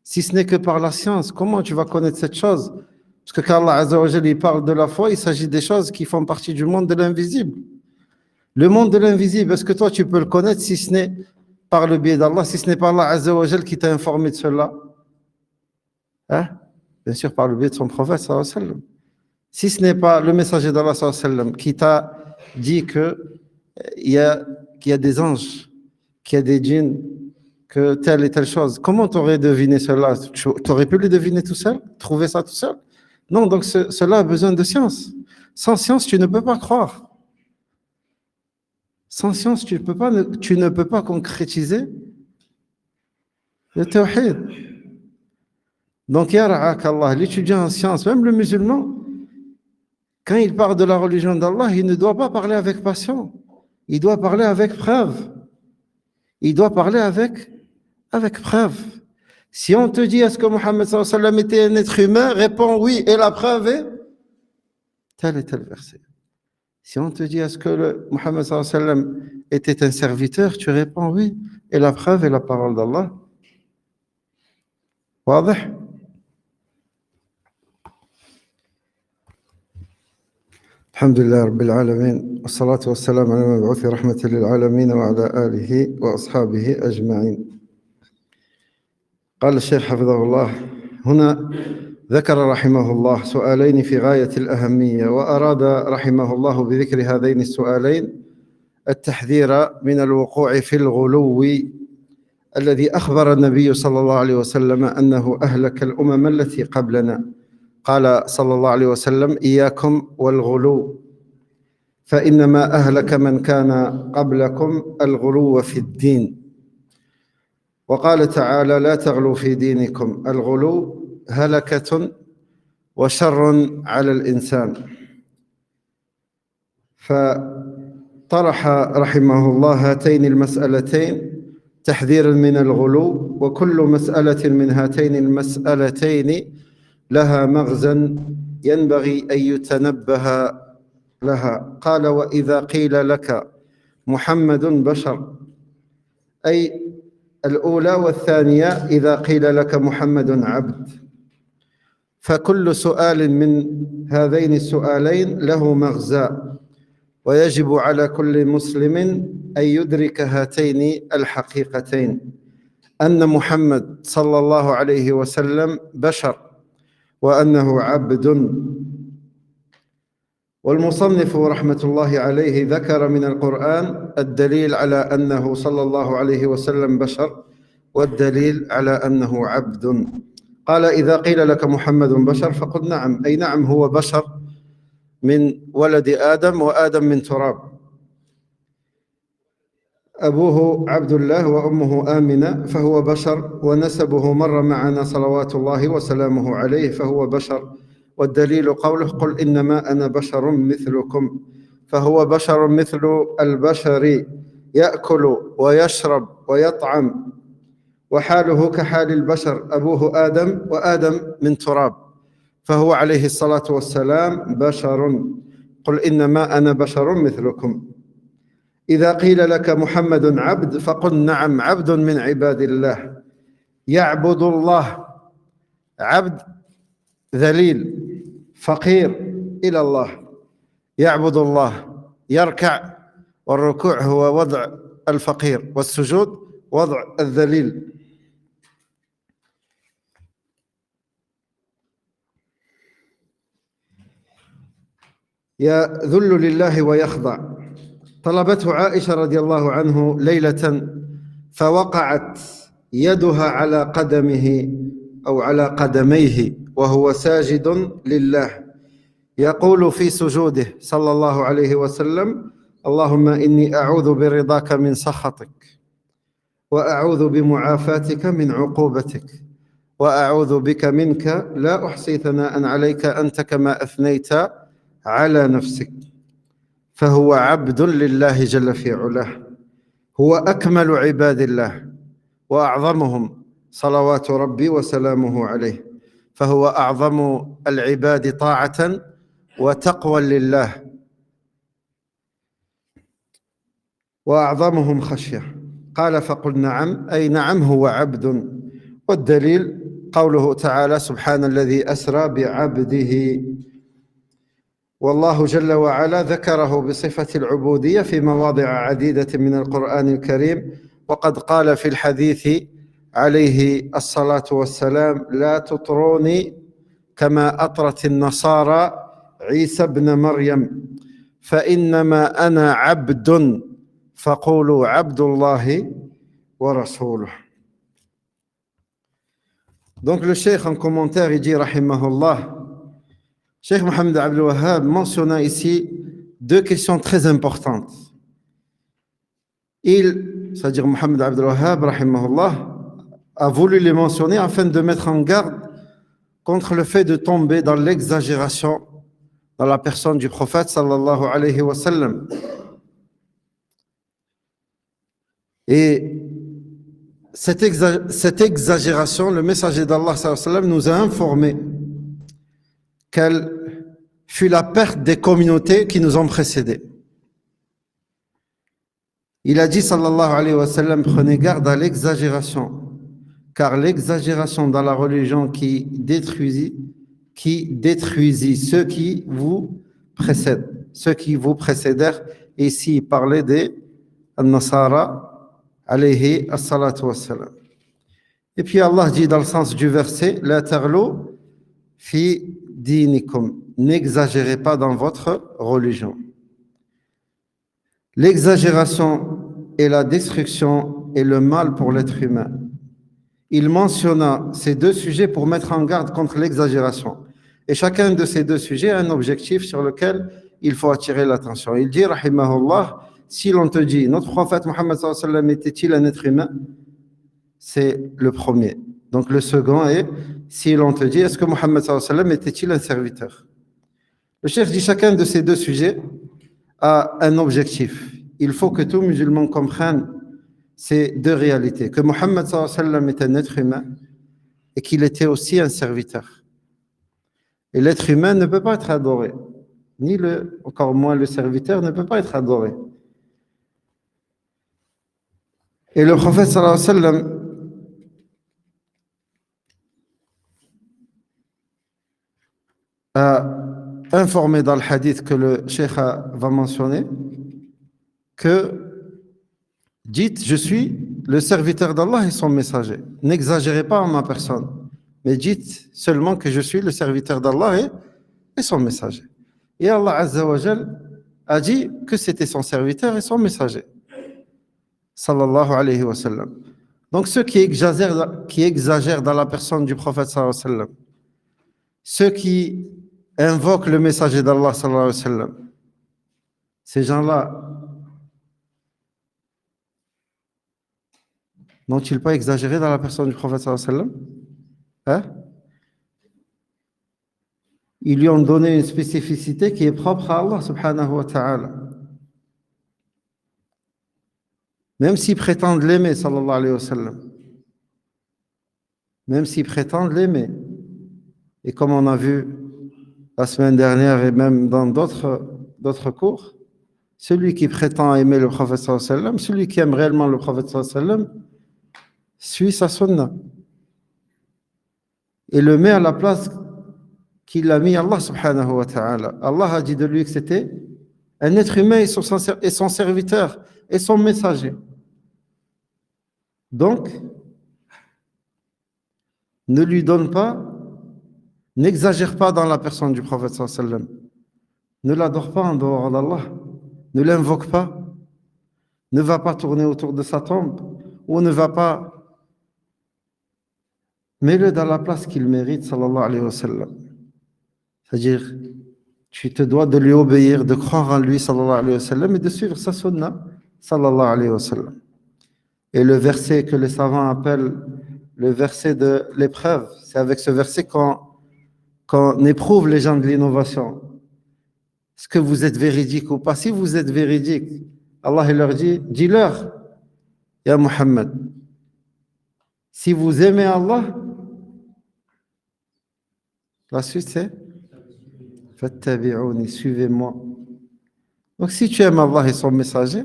si ce n'est que par la science? Comment tu vas connaître cette chose? Parce que quand Allah Azza wa Jalla il parle de la foi, il s'agit des choses qui font partie du monde de l'invisible. Le monde de l'invisible, est-ce que toi tu peux le connaître si ce n'est par le biais d'Allah, si ce n'est pas Allah Azza wa Jalla qui t'a informé de cela? Hein? Bien sûr par le biais de son prophète sallallahu alayhi wa sallam. Si ce n'est pas le messager d'Allah sallallahu alayhi wa sallam qui t'a dit qu'il y a des anges, qu'il y a des djinns, que telle et telle chose, comment tu aurais deviné cela? Tu aurais pu le deviner tout seul? Trouver ça tout seul? Non, donc cela a besoin de science. Sans science, tu ne peux pas croire. Sans science, tu ne peux pas concrétiser le tawhid. Donc, ya ra'akallah, l'étudiant en sciences, même le musulman, quand il parle de la religion d'Allah, il ne doit pas parler avec passion. Il doit parler avec preuve. Il doit parler avec preuve. Si on te dit, est-ce que Mohammed sallallahu alayhi wa sallam était un être humain, réponds oui, et la preuve est tel et tel verset. Si on te dit, est-ce que Mohammed sallallahu alayhi wa sallam était un serviteur, tu réponds oui, et la preuve est la parole d'Allah. واضح؟ الحمد لله رب العالمين والصلاة والسلام على المبعوث رحمة للعالمين وعلى آله وأصحابه أجمعين. قال الشيخ حفظه الله: هنا ذكر رحمه الله سؤالين في غاية الأهمية، وأراد رحمه الله بذكر هذين السؤالين التحذير من الوقوع في الغلو الذي أخبر النبي صلى الله عليه وسلم أنه أهلك الأمم التي قبلنا. قال صلى الله عليه وسلم: إياكم والغلو، فإنما أهلك من كان قبلكم الغلو في الدين. وقال تعالى: لا تغلوا في دينكم. الغلو هلكة وشر على الإنسان. فطرح رحمه الله هاتين المسألتين تحذيرا من الغلو، وكل مسألة من هاتين المسألتين لها مغزى ينبغي أن يتنبه لها. قال: وإذا قيل لك محمد بشر، أي الأولى والثانية إذا قيل لك محمد عبد، فكل سؤال من هذين السؤالين له مغزى، ويجب على كل مسلم أن يدرك هاتين الحقيقتين: أن محمد صلى الله عليه وسلم بشر، وأنه عبد. والمصنف رحمة الله عليه ذكر من القرآن الدليل على أنه صلى الله عليه وسلم بشر، والدليل على أنه عبد. قال: إذا قيل لك محمد بشر فقل نعم، أي نعم، هو بشر من ولد آدم، وآدم من تراب، أبوه عبد الله وأمه آمنة، فهو بشر، ونسبه مر معنا صلوات الله وسلامه عليه، فهو بشر. والدليل قوله: قل إنما أنا بشر مثلكم، فهو بشر مثل البشر، يأكل ويشرب ويطعم، وحاله كحال البشر، أبوه آدم وآدم من تراب، فهو عليه الصلاة والسلام بشر. قل إنما أنا بشر مثلكم. إذا قيل لك محمد عبد فقل نعم، عبد من عباد الله، يعبد الله، عبد ذليل فقير إلى الله، يعبد الله، يركع، والركوع هو وضع الفقير، والسجود وضع الذليل. يذل لله ويخضع. طلبته عائشة رضي الله عنه ليلة، فوقعت يدها على قدمه أو على قدميه وهو ساجد لله، يقول في سجوده صلى الله عليه وسلم: اللهم إني أعوذ برضاك من سخطك، وأعوذ بمعافاتك من عقوبتك، وأعوذ بك منك، لا أحصي ثناء عليك أنت كما أثنيت على نفسك. فهو عبد لله جل في علاه، هو أكمل عباد الله وأعظمهم صلوات ربي وسلامه عليه، فهو أعظم العباد طاعة وتقوى لله، وأعظمهم خشية. قال: فقل نعم، أي نعم، هو عبد. والدليل قوله تعالى: سبحان الذي أسرى بعبده. والله جل وعلا ذكره بصفة العبودية في مواضع عديدة من القرآن الكريم، وقد قال في الحديث عليه الصلاة والسلام: لا تطروني كما أطرت النصارى عيسى ابن مريم، فإنما أنا عبد، فقولوا عبد الله ورسوله. Donc le cheikh en commentaire, il dit rahimahullah, Cheikh Mohammed Abdel Wahhab mentionna ici deux questions très importantes. C'est-à-dire Mohammed Abdel Wahhab rahimahullah, a voulu les mentionner afin de mettre en garde contre le fait de tomber dans l'exagération dans la personne du prophète sallallahu alayhi wa sallam. Et cette exagération, le messager d'Allah sallallahu alayhi wa sallam nous a informé qu'elle fut la perte des communautés qui nous ont précédés. Il a dit sallallahu alayhi wa sallam: prenez garde à l'exagération, car l'exagération dans la religion qui détruisit ceux qui vous précèdent, ceux qui vous précédèrent. Et ici, il parlait des Nasara alayhi as-salatu was-salam. Et puis Allah dit dans le sens du verset: La taghlu fi dinikum. N'exagérez pas dans votre religion. L'exagération est la destruction et le mal pour l'être humain. Il mentionna ces deux sujets pour mettre en garde contre l'exagération. Et chacun de ces deux sujets a un objectif sur lequel il faut attirer l'attention. Il dit, rahimahullah, si l'on te dit, notre prophète Mohammed sallallahu alayhi wa sallam était-il un être humain? C'est le premier. Donc le second est, si l'on te dit, est-ce que Mohammed sallallahu alayhi wa sallam était-il un serviteur? Le cheikh dit, chacun de ces deux sujets a un objectif. Il faut que tout musulman comprenne ces deux réalités, que Mohammed sallallahu alayhi wa sallam est un être humain et qu'il était aussi un serviteur. Et l'être humain ne peut pas être adoré, encore moins le serviteur ne peut pas être adoré. Et le prophète sallallahu alayhi wa sallam a informé dans le hadith que le cheikh va mentionner que dites, je suis le serviteur d'Allah et son messager. N'exagérez pas en ma personne, mais dites seulement que je suis le serviteur d'Allah et son messager. Et Allah Azza wa Jal a dit que c'était son serviteur et son messager. Sallallahu alayhi wa sallam. Donc ceux qui exagèrent dans la personne du prophète sallallahu alayhi wa sallam, ceux qui invoquent le messager d'Allah sallallahu alayhi wa sallam, ces gens-là n'ont-ils pas exagéré dans la personne du prophète sallallahu alayhi wa sallam? Hein? Ils lui ont donné une spécificité qui est propre à Allah subhanahu wa ta'ala. Même s'ils prétendent l'aimer, sallallahu alayhi wa sallam. Même s'ils prétendent l'aimer. Et comme on a vu la semaine dernière et même dans d'autres cours, celui qui prétend aimer le prophète sallallahu alayhi wa sallam, celui qui aime réellement le prophète sallallahu alayhi wa sallam, suit sa sunna. Et le met à la place qu'il a mis Allah subhanahu wa ta'ala. Allah a dit de lui que c'était un être humain et son serviteur et son messager. Donc, ne lui donne pas, n'exagère pas dans la personne du prophète sallallahu alayhi wa sallam. Ne l'adore pas en dehors d'Allah. Ne l'invoque pas. Ne va pas tourner autour de sa tombe. Ou ne va pas. Mets-le dans la place qu'il mérite, sallallahu alayhi wa sallam. C'est-à-dire, tu te dois de lui obéir, de croire en lui, sallallahu alayhi wa sallam, et de suivre sa sunna, sallallahu alayhi wa sallam. Et le verset que les savants appellent le verset de l'épreuve, c'est avec ce verset qu'on éprouve les gens de l'innovation. Est-ce que vous êtes véridique ou pas? Si vous êtes véridique, Allah il leur dit, dis-leur, Ya Muhammad, si vous aimez Allah, la suite c'est Fattabi'uni, suivez-moi. Donc si tu aimes Allah et son messager,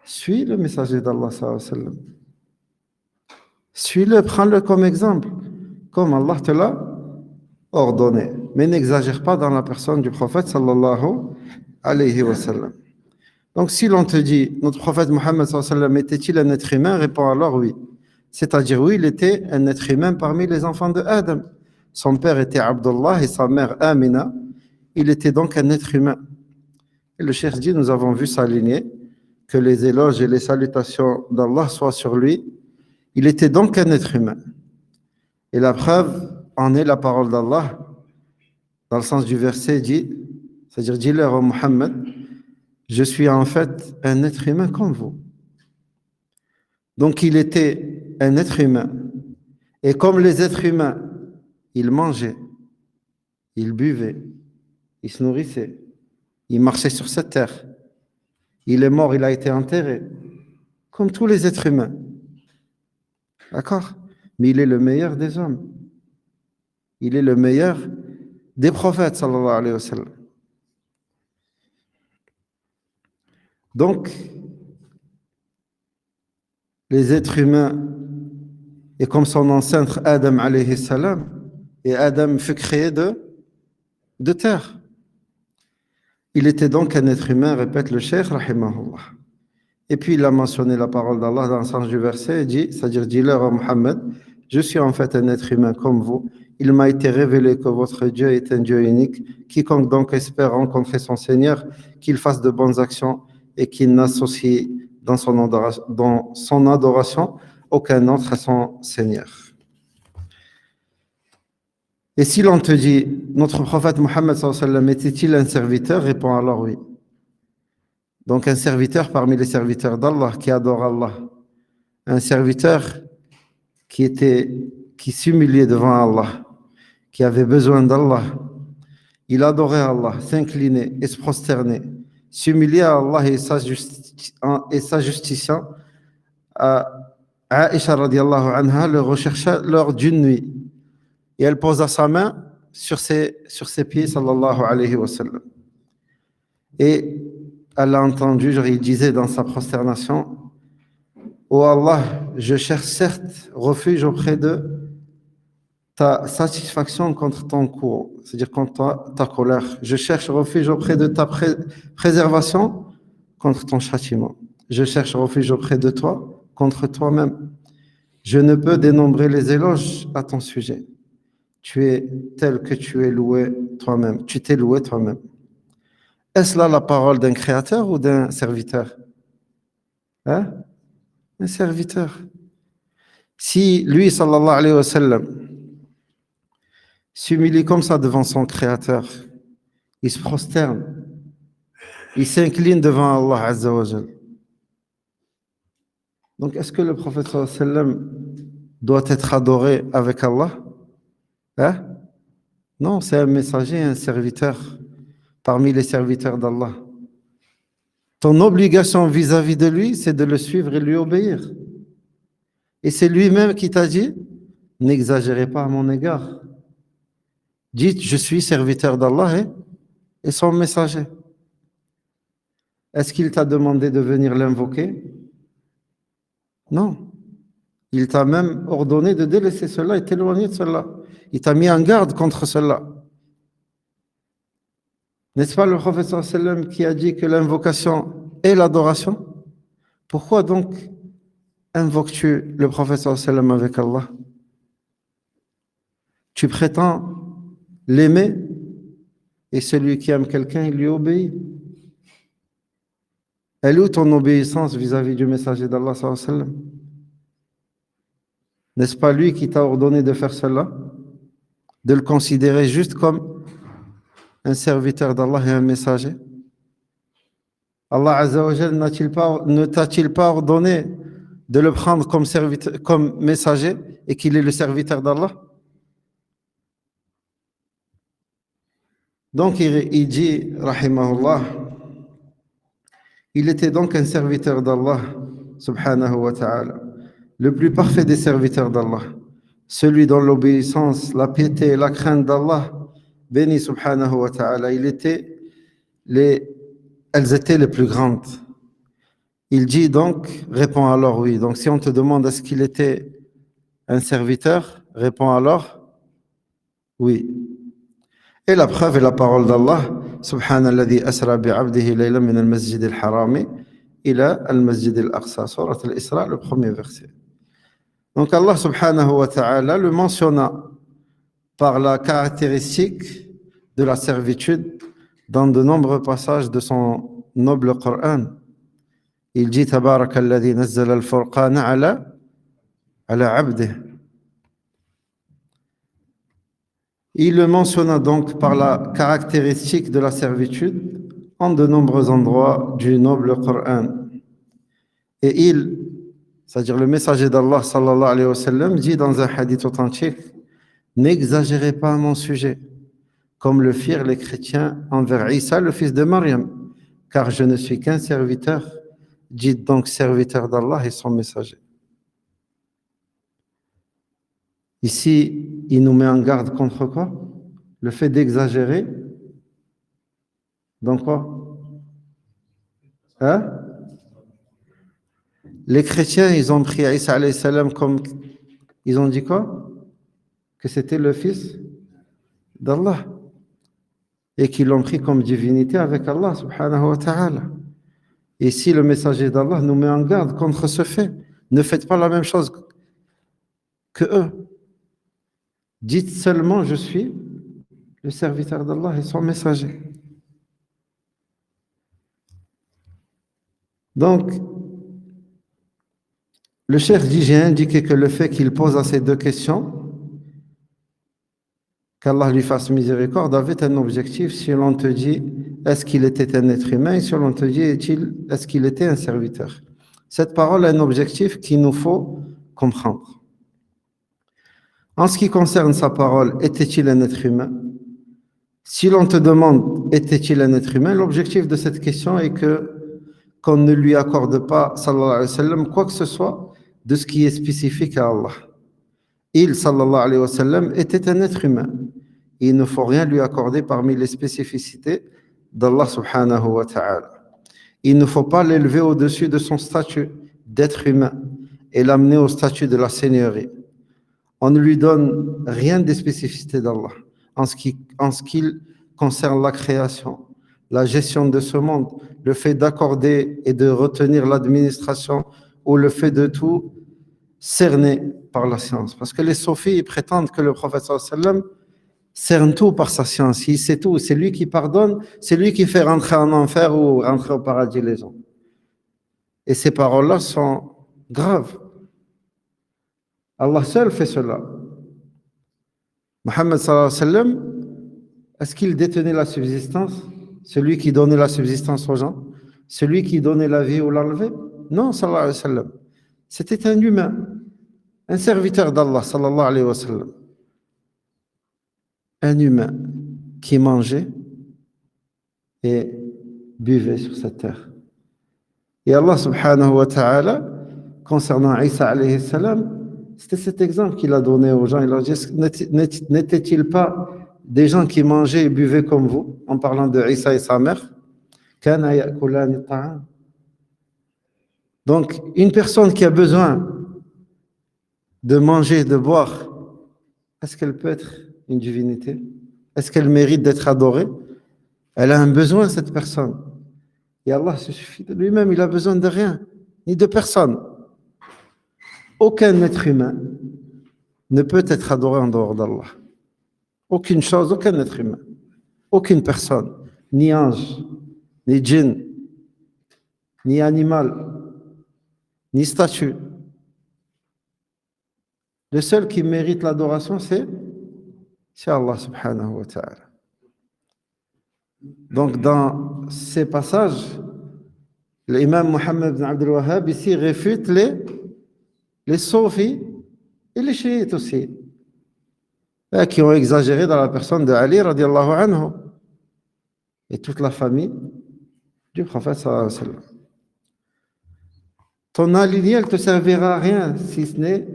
suis le messager d'Allah sallallahu alayhi wa sallam. Suis-le, prends-le comme exemple, comme Allah te l'a ordonné. Mais n'exagère pas dans la personne du prophète sallallahu alayhi wa sallam. Donc si l'on te dit, notre prophète Mohammed sallallahu alayhi wa sallam était-il un être humain? Réponds alors oui. C'est-à-dire oui, il était un être humain parmi les enfants de Adam. Son père était Abdullah et sa mère Amina. Il était donc un être humain. Et le cheikh dit, nous avons vu s'aligner, que les éloges et les salutations d'Allah soient sur lui. Il était donc un être humain. Et la preuve en est la parole d'Allah, dans le sens du verset dit, c'est-à-dire dis-leur au Muhammad, je suis en fait un être humain comme vous. Donc il était un être humain. Et comme les êtres humains, il mangeait, il buvait, il se nourrissait, il marchait sur cette terre. Il est mort, il a été enterré, comme tous les êtres humains. D'accord? Mais il est le meilleur des hommes. Il est le meilleur des prophètes, sallallahu alayhi wa sallam. Donc, les êtres humains, et comme son ancêtre Adam alayhi salam, et Adam fut créé de terre. Il était donc un être humain, répète le cheikh, rahimahullah. Et puis il a mentionné la parole d'Allah dans le sens du verset, il dit, c'est-à-dire dis-leur à Muhammad, je suis en fait un être humain comme vous. il m'a été révélé que votre Dieu est un Dieu unique. Quiconque donc espère rencontrer son Seigneur, qu'il fasse de bonnes actions et qu'il n'associe dans son adoration aucun autre à son Seigneur. Et si l'on te dit, notre prophète Mohammed sallallahu alayhi wa sallam était-il un serviteur? Réponds alors oui. Donc un serviteur parmi les serviteurs d'Allah, qui adore Allah. Un serviteur qui s'humiliait devant Allah, qui avait besoin d'Allah. Il adorait Allah, s'inclinait et se prosternait, s'humiliait à Allah et s'ajustifiant. Aïcha radiallahu anha le rechercha lors d'une nuit et elle posa sa main sur ses pieds, sallallahu alayhi wa sallam. Et elle a entendu, il disait dans sa prosternation, ô Allah, je cherche certes refuge auprès de ta satisfaction contre ton courroux, c'est-à-dire contre ta colère. Je cherche refuge auprès de ta préservation contre ton châtiment. Je cherche refuge auprès de toi contre toi-même. Je ne peux dénombrer les éloges à ton sujet. Tu es tel que tu es loué toi-même. Tu t'es loué toi-même. Est-ce là la parole d'un créateur ou d'un serviteur? Hein? Un serviteur. Si lui, sallallahu alayhi wa sallam, s'humilie comme ça devant son créateur, il se prosterne, il s'incline devant Allah azza wa jal. Donc, est-ce que le prophète sallallahu alayhi wa sallam doit être adoré avec Allah? Hein? Non, c'est un messager, un serviteur parmi les serviteurs d'Allah. Ton obligation vis-à-vis de lui, c'est de le suivre et lui obéir. Et c'est lui-même qui t'a dit, n'exagérez pas à mon égard. Dites, je suis serviteur d'Allah et son messager. Est-ce qu'il t'a demandé de venir l'invoquer? Non. Il t'a même ordonné de délaisser cela et t'éloigner de cela. Il t'a mis en garde contre cela. N'est-ce pas le prophète sallallahu alayhi wa sallam qui a dit que l'invocation est l'adoration? Pourquoi donc invoques-tu le prophète sallallahu alayhi wa sallam avec Allah? Tu prétends l'aimer et celui qui aime quelqu'un, il lui obéit. Elle est où ton obéissance vis-à-vis du messager d'Allah sallallahu alayhi wa sallam? N'est-ce pas lui qui t'a ordonné de faire cela? De le considérer juste comme un serviteur d'Allah et un messager? Allah azza wa jal ne t'a-t-il pas ordonné de le prendre comme messager et qu'il est le serviteur d'Allah? Donc il dit, rahimahullah, il était donc un serviteur d'Allah, subhanahu wa ta'ala, le plus parfait des serviteurs d'Allah, celui dont l'obéissance, la piété et la crainte d'Allah, béni subhanahu wa ta'ala, elles étaient les plus grandes. Il dit donc, réponds alors oui. Donc si on te demande est-ce qu'il était un serviteur, réponds alors oui. Et la preuve est la parole d'Allah, Subhanalladhi asra bi'abdihi laylan min al-masjid al-harami ila al-masjid al-aqsa, surat al-Isra, le premier verset. Donc Allah subhanahu wa ta'ala le mentionna par la caractéristique de la servitude dans de nombreux passages de son noble Coran. Il dit Tabarakalladhi nazzala al-furqana ala abdih. Il le mentionna donc par la caractéristique de la servitude en de nombreux endroits du noble Coran. Et c'est-à-dire le messager d'Allah sallallahu alayhi wa sallam, dit dans un hadith authentique, n'exagérez pas à mon sujet, comme le firent les chrétiens envers Isa, le fils de Maryam, car je ne suis qu'un serviteur. Dites donc serviteur d'Allah et son messager. Ici, il nous met en garde contre quoi? Le fait d'exagérer. Dans quoi? Hein? Les chrétiens, ils ont pris Isa alayhi salam comme... Ils ont dit quoi? Que c'était le fils d'Allah. Et qu'ils l'ont pris comme divinité avec Allah subhanahu wa ta'ala. Et si le messager d'Allah nous met en garde contre ce fait, ne faites pas la même chose que eux. Dites seulement, je suis le serviteur d'Allah et son messager. Donc, le cheikh dit, j'ai indiqué que le fait qu'il pose à ces deux questions, qu'Allah lui fasse miséricorde, avait un objectif. Si l'on te dit, est-ce qu'il était un être humain? Et si l'on te dit, est-ce qu'il était un serviteur? Cette parole a un objectif qu'il nous faut comprendre. En ce qui concerne sa parole, était-il un être humain? Si l'on te demande, était-il un être humain? L'objectif de cette question est qu'on ne lui accorde pas, sallallahu alayhi wa sallam, quoi que ce soit de ce qui est spécifique à Allah. Il, sallallahu alayhi wa sallam, était un être humain. Il ne faut rien lui accorder parmi les spécificités d'Allah subhanahu wa ta'ala. Il ne faut pas l'élever au-dessus de son statut d'être humain et l'amener au statut de la seigneurie. On ne lui donne rien des spécificités d'Allah en ce qui concerne la création, la gestion de ce monde, le fait d'accorder et de retenir l'administration ou le fait de tout cerner par la science. Parce que les sophis prétendent que le prophète sallallahu alayhi wa sallam cerne tout par sa science, il sait tout, c'est lui qui pardonne, c'est lui qui fait rentrer en enfer ou rentrer au paradis les gens. Et ces paroles-là sont graves. Allah seul fait cela. Muhammad sallallahu alayhi wa sallam, est-ce qu'il détenait la subsistance? Celui qui donnait la subsistance aux gens? Celui qui donnait la vie ou l'enlevait? Non, sallallahu alayhi wa sallam. C'était un humain, un serviteur d'Allah, sallallahu alayhi wa sallam. Un humain qui mangeait et buvait sur cette terre. Et Allah subhanahu wa ta'ala, concernant Isa alayhi salam, c'était cet exemple qu'il a donné aux gens. Il leur dit, n'était-il pas des gens qui mangeaient et buvaient comme vous, en parlant de Isa et sa mère? Kana ya'kulani ta'am. Donc, une personne qui a besoin de manger, de boire, est-ce qu'elle peut être une divinité? Est-ce qu'elle mérite d'être adorée? Elle a un besoin, cette personne. Et Allah se suffit de lui-même, il a besoin de rien, ni de personne. Aucun être humain ne peut être adoré en dehors d'Allah. Aucune chose, aucun être humain, aucune personne, ni ange, ni djinn, ni animal, ni statue. Le seul qui mérite l'adoration, c'est Allah subhanahu wa ta'ala. Donc, dans ces passages, l'imam Muhammad ibn Abdul Wahhab ici réfute les soufis et les chiites aussi, qui ont exagéré dans la personne de Ali radiallahu anhu et toute la famille du prophète sallallahu alayhi wa sallam. Ton alignée, elle ne te servira à rien si ce n'est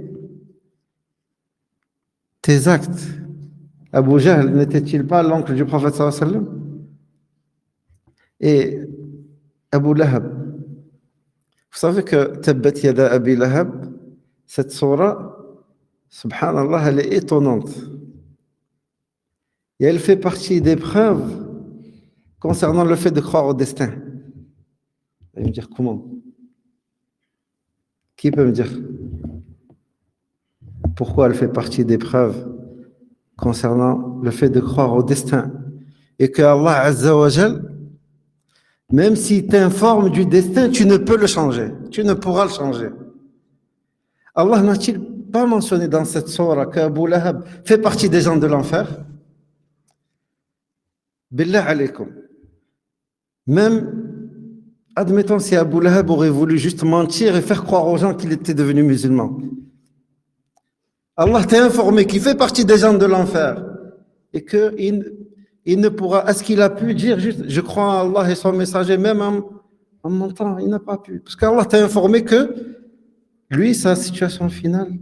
tes actes. Abu Jahl n'était-il pas l'oncle du prophète sallallahu alayhi wa sallam? Et Abu Lahab, vous savez que Tabbat Yada Abi Lahab, cette surah, subhanallah, elle est étonnante. Et elle fait partie des preuves concernant le fait de croire au destin. Vous allez me dire comment? Qui peut me dire pourquoi elle fait partie des preuves concernant le fait de croire au destin? Et que Allah Azza wa Jal, même s'il t'informe du destin, tu ne peux le changer. Tu ne pourras le changer. Allah n'a-t-il pas mentionné dans cette sourate qu'Abu Lahab fait partie des gens de l'enfer? Billah alaykum. Même, admettons si Abu Lahab aurait voulu juste mentir et faire croire aux gens qu'il était devenu musulman. Allah t'a informé qu'il fait partie des gens de l'enfer et qu'il ne pourra, est-ce qu'il a pu dire juste je crois en Allah et son messager même en mentant? Il n'a pas pu. Parce qu'Allah t'a informé que lui, sa situation finale,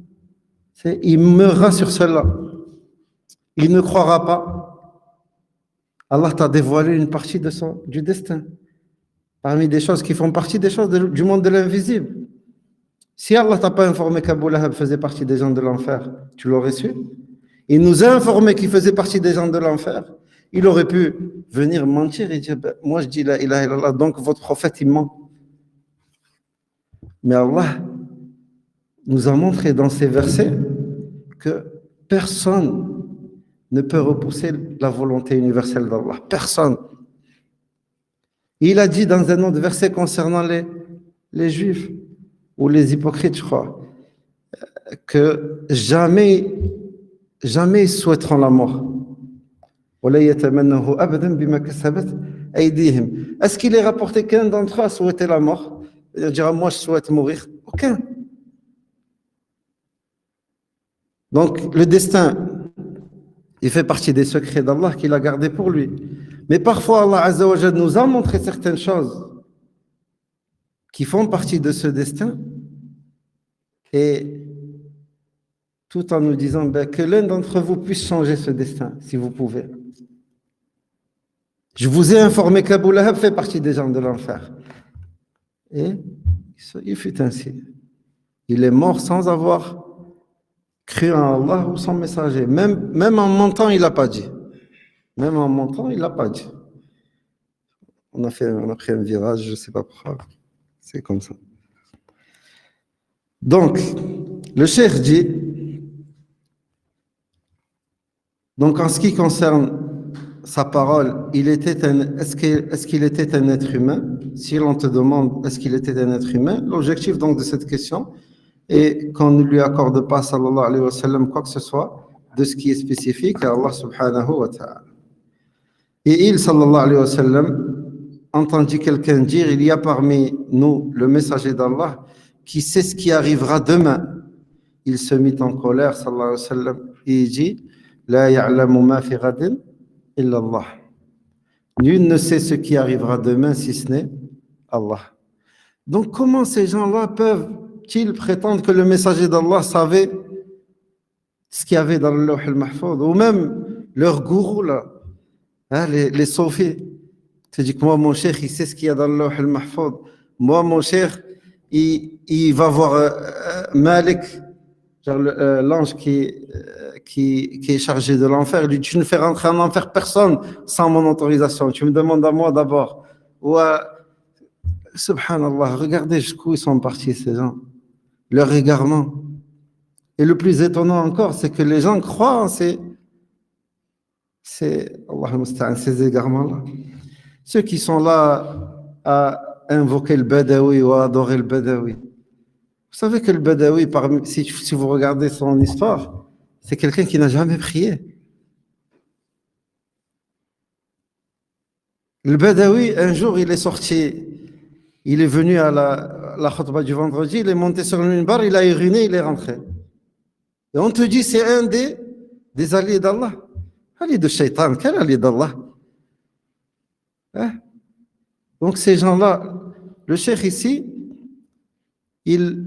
c'est il meurra sur cela. Il ne croira pas. Allah t'a dévoilé une partie du destin. Parmi des choses qui font partie des choses du monde de l'invisible. Si Allah t'a pas informé qu'Abu Lahab faisait partie des gens de l'enfer, tu l'aurais su. Il nous a informé qu'il faisait partie des gens de l'enfer. Il aurait pu venir mentir et dire, moi je dis la ilaha illallah, donc votre prophète il ment. Mais Allah nous a montré dans ces versets que Personne ne peut repousser la volonté universelle d'Allah. Personne. Il a dit dans un autre verset concernant les Juifs, ou les hypocrites, je crois, que jamais ils souhaiteront la mort. Est-ce qu'il est rapporté qu'un d'entre eux a souhaité la mort? Il dira, moi je souhaite mourir. Aucun. Donc le destin, il fait partie des secrets d'Allah qu'il a gardés pour lui. Mais parfois Allah Azza wa Jalla nous a montré certaines choses qui font partie de ce destin, et tout en nous disant que l'un d'entre vous puisse changer ce destin, si vous pouvez. Je vous ai informé qu'Abu Lahab fait partie des gens de l'enfer. Et il fut ainsi. Il est mort sans avoir cru en Allah ou son messager. Même en montant, il n'a pas dit. Même en montant, il n'a pas dit. On a pris un virage, je ne sais pas pourquoi. C'est comme ça. Donc, le cheikh dit, donc en ce qui concerne sa parole, est-ce qu'il était un être humain? Si l'on te demande est-ce qu'il était un être humain, l'objectif donc de cette question est qu'on ne lui accorde pas, sallallahu alayhi wa sallam, quoi que ce soit de ce qui est spécifique à Allah subhanahu wa ta'ala. Et il, sallallahu alayhi wa sallam, entendit quelqu'un dire, il y a parmi nous le messager d'Allah qui sait ce qui arrivera demain. Il se mit en colère, sallallahu alayhi wa sallam, et il dit, la ya'lamu ma fi ghadin illa Allah. Nul ne sait ce qui arrivera demain si ce n'est Allah. Donc comment ces gens-là peuvent-ils prétendre que le messager d'Allah savait ce qu'il y avait dans le Lawh al-Mahfouz, ou même leur gourou là, hein, les soufis? Tu dis que moi, mon cheikh, il sait ce qu'il y a dans le Lawh al-Mahfouz. Moi, mon cheikh, il va voir Malik, l'ange qui est chargé de l'enfer. Il lui dit, tu ne fais rentrer en enfer personne sans mon autorisation. Tu me demandes à moi d'abord. Subhanallah, regardez jusqu'où ils sont partis, ces gens. Leur égarement. Et le plus étonnant encore, c'est que les gens croient en ces égarements-là. Ceux qui sont là à invoquer le Badawi ou à adorer le Badawi. Vous savez que le Badawi, si vous regardez son histoire, c'est quelqu'un qui n'a jamais prié. Le Badawi, un jour, il est sorti, il est venu à la khutbah du vendredi, il est monté sur le minbar, il a uriné, il est rentré. Et on te dit, c'est un des alliés d'Allah. Allié de Shaitan, quel allié d'Allah? Hein? Donc ces gens-là, le cheikh ici, il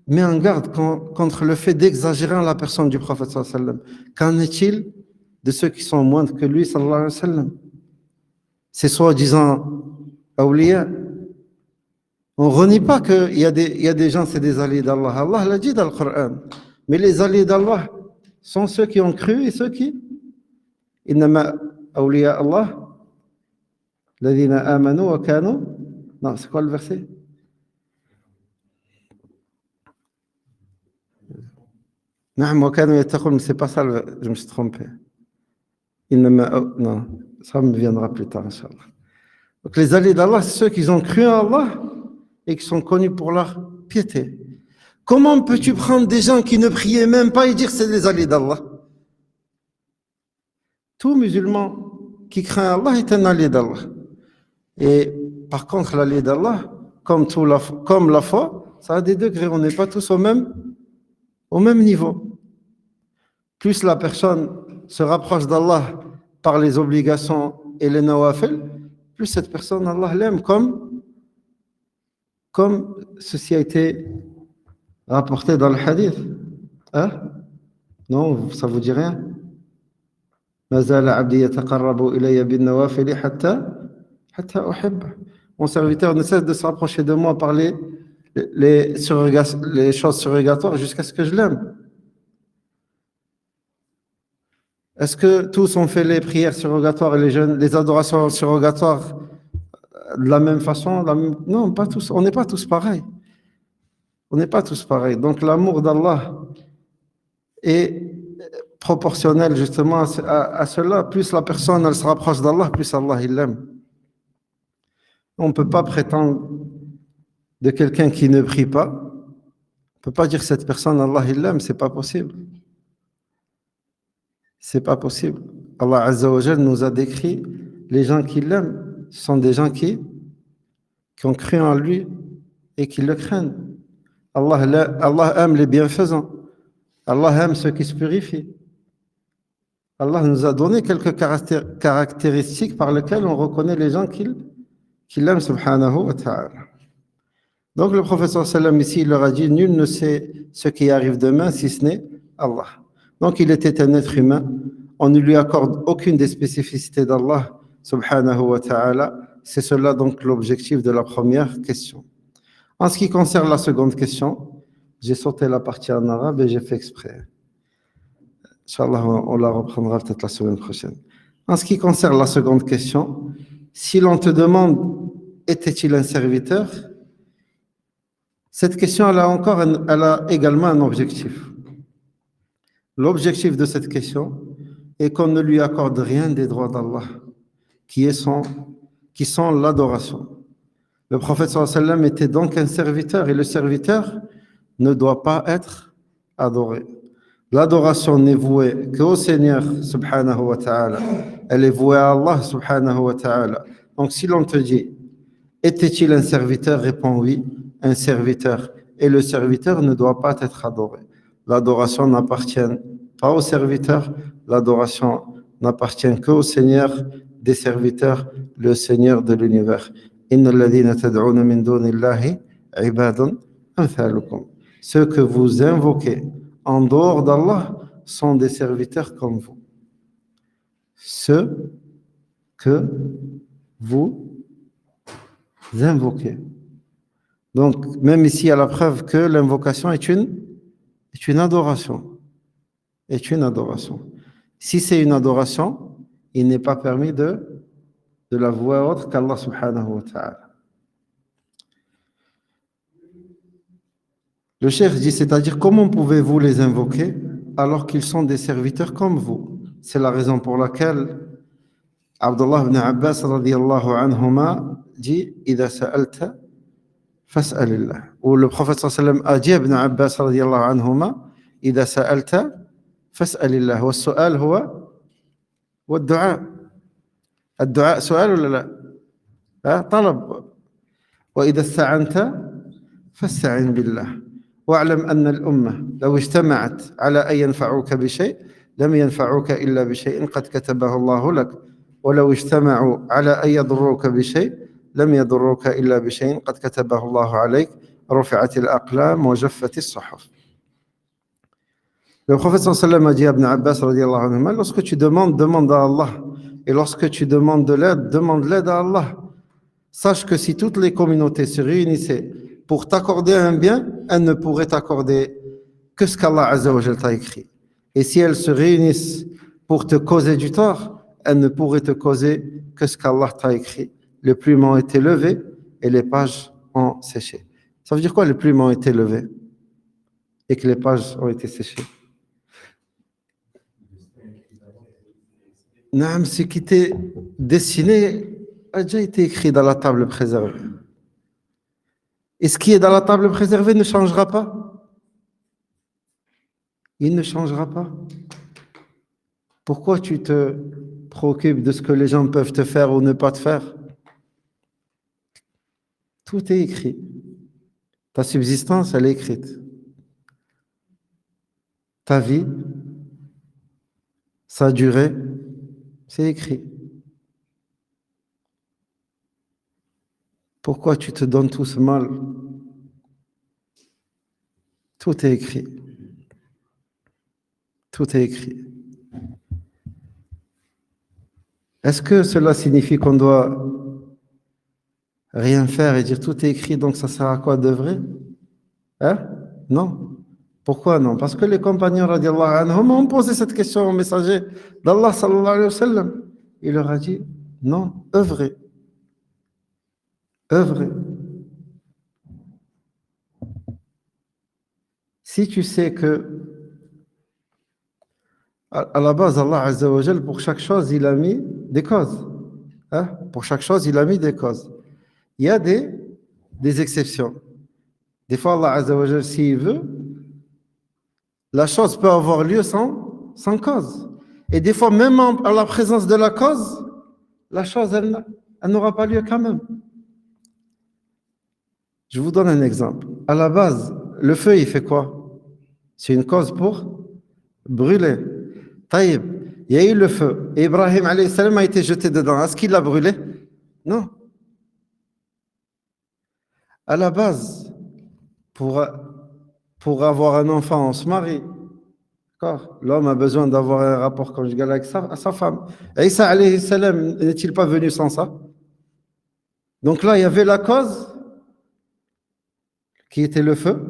met en garde contre le fait d'exagérer en la personne du prophète sallallahu alayhi wa sallam. Qu'en est-il de ceux qui sont moindres que lui sallallahu alayhi wa sallam? Ces soi-disant awliya. On ne renie pas qu'il y a des gens, c'est des alliés d'Allah. Allah l'a dit dans le Coran. Mais les alliés d'Allah sont ceux qui ont cru et ceux qui innama awliya Allah الذين آمنوا وكانوا. Non, c'est quoi le verset? نعم وكانوا يتقون, mais c'est pas ça, je me suis trompé. Non, ça me viendra plus tard, Inch'Allah. Donc les alliés d'Allah, c'est ceux qui ont cru en Allah et qui sont connus pour leur piété. Comment peux-tu prendre des gens qui ne priaient même pas et dire que c'est des alliés d'Allah? Tout musulman qui craint Allah est un allié d'Allah. Et par contre, l'allié d'Allah, comme la foi, ça a des degrés. On n'est pas tous au même niveau. Plus la personne se rapproche d'Allah par les obligations et les nawafil, plus cette personne, Allah l'aime, comme ceci a été rapporté dans le hadith. Hein? Non, ça vous dit rien? ما زال عبدي يتقرب إلي بالنوافل حتى أحبه. Mon serviteur ne cesse de se rapprocher de moi par les choses surrogatoires jusqu'à ce que je l'aime. Est-ce que tous ont fait les prières surrogatoires et les adorations surrogatoires de la même façon? Non, pas tous. On n'est pas tous pareils. On n'est pas tous pareils. Donc l'amour d'Allah proportionnelle justement à cela. Plus la personne elle se rapproche d'Allah, plus Allah il l'aime. On ne peut pas prétendre de quelqu'un qui ne prie pas, on ne peut pas dire que cette personne, Allah il l'aime, c'est pas possible. C'est pas possible. Allah Azza wa Jal nous a décrit les gens qui l'aiment, ce sont des gens qui ont cru en lui et qui le craignent. Allah aime les bienfaisants. Allah aime ceux qui se purifient. Allah nous a donné quelques caractéristiques par lesquelles on reconnaît les gens qui l'aiment, subhanahu wa ta'ala. Donc le prophète sallam ici, il leur a dit, nul ne sait ce qui arrive demain si ce n'est Allah. Donc il était un être humain. On ne lui accorde aucune des spécificités d'Allah, subhanahu wa ta'ala. C'est cela donc l'objectif de la première question. En ce qui concerne la seconde question, j'ai sauté la partie en arabe et j'ai fait exprès. Inch'Allah, on la reprendra peut-être la semaine prochaine. En ce qui concerne la seconde question, si l'on te demande était-il un serviteur, cette question elle a également un objectif. L'objectif de cette question est qu'on ne lui accorde rien des droits d'Allah, qui sont l'adoration. Le prophète sallallahu alayhi wa sallam était donc un serviteur et le serviteur ne doit pas être adoré. L'adoration n'est vouée qu'au Seigneur subhanahu wa ta'ala. Elle est vouée à Allah subhanahu wa ta'ala. Donc si l'on te dit, était-il un serviteur? Réponds oui, un serviteur. Et le serviteur ne doit pas être adoré. L'adoration n'appartient pas au serviteur, l'adoration n'appartient qu'au Seigneur des serviteurs, le Seigneur de l'univers. Inna alladhina tad'una min dunillahi ibadun amthalukum. Ceux que vous invoquez en dehors d'Allah sont des serviteurs comme vous. Ceux que vous invoquez. Donc, même ici, il y a la preuve que l'invocation est une adoration. Est une adoration. Si c'est une adoration, il n'est pas permis de la vouer autre qu'Allah subhanahu wa ta'ala. Le cheikh dit, c'est-à-dire, comment pouvez-vous les invoquer alors qu'ils sont des serviteurs comme vous? C'est la raison pour laquelle Abdullah ibn Abbas radiyallahu anhuma dit, إذا سألت فاسأل الله. Ou le prophète sallallahu alayhi wa sallam a dit à Ibn Abbas radiyallahu anhuma, إذا سألت فاسأل الله. والسؤال هو والدعاء. الدعاء سؤال ولا لا؟ طلب. وإذا استعنت فاستعن بالله. واعلم أن الأمة لو اجتمعت على أن ينفعوك بشيء لم ينفعوك إلا بشيء قد كتبه الله لك ولو اجتمعوا على أن يضروك بشيء لم يضروك إلا بشيء قد كتبه الله عليك رفعت الأقلام وجفت الصحف. Le prophète sallallahu alayhi wa sallam a dit à Ibn Abbas radiyallahu anhu, lorsque tu demandes, demande à Allah. Et lorsque tu demandes de l'aide, demande l'aide à Allah. Sache que si toutes les communautés se réunissaient pour t'accorder un bien, elles ne pourraient t'accorder que ce qu'Allah Azza wa Jal t'a écrit. Et si elles se réunissent pour te causer du tort, elles ne pourraient te causer que ce qu'Allah t'a écrit. Les plumes ont été levées et les pages ont séché. Ça veut dire quoi, les plumes ont été levées et que les pages ont été séchées? Non, ce qui était dessiné a déjà été écrit dans la table préservée. Et ce qui est dans la table préservée ne changera pas. Il ne changera pas. Pourquoi tu te préoccupes de ce que les gens peuvent te faire ou ne pas te faire? Tout est écrit. Ta subsistance, elle est écrite. Ta vie, sa durée, c'est écrit. Pourquoi tu te donnes tout ce mal? Tout est écrit. Tout est écrit. Est-ce que cela signifie qu'on doit rien faire et dire tout est écrit, donc ça sert à quoi de vrai? Hein? Non. Pourquoi non? Parce que les compagnons radiallahu anhum ont posé cette question au messager d'Allah sallallahu alayhi wa sallam. Il leur a dit non, œuvrez. Œuvrez. Si tu sais que À la base, Allah Azza wa Jal, pour chaque chose, il a mis des causes. Hein? Pour chaque chose, il a mis des causes. Il y a des exceptions. Des fois, Allah Azza wa Jal, s'il veut, la chose peut avoir lieu sans cause. Et des fois, même à la présence de la cause, la chose, elle n'aura pas lieu quand même. Je vous donne un exemple. À la base, le feu, il fait quoi? C'est une cause pour brûler. Taïb, il y a eu le feu. Et Ibrahim alayhi salam a été jeté dedans. Est-ce qu'il l'a brûlé? Non. À la base, pour, pour avoir un enfant, on se marie. D'accord? L'homme a besoin d'avoir un rapport conjugal avec sa femme. Et Isa alayhi salam n'est-il pas venu sans ça? Donc là, il y avait la cause qui était le feu.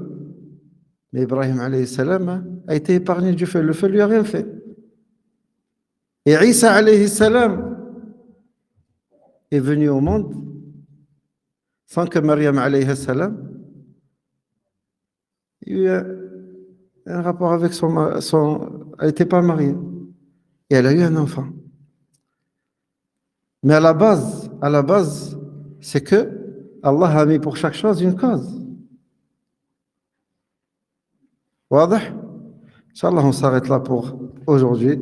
Mais Ibrahim alayhi salam a été épargné du feu. Le feu lui a rien fait. Et Isa alayhi salam est venu au monde sans que Maryam alayhi salam ait eu un rapport avec elle n'était pas mariée. Et elle a eu un enfant. Mais à la base, c'est que Allah a mis pour chaque chose une cause. واضح? Inch'Allah, on s'arrête là pour aujourd'hui.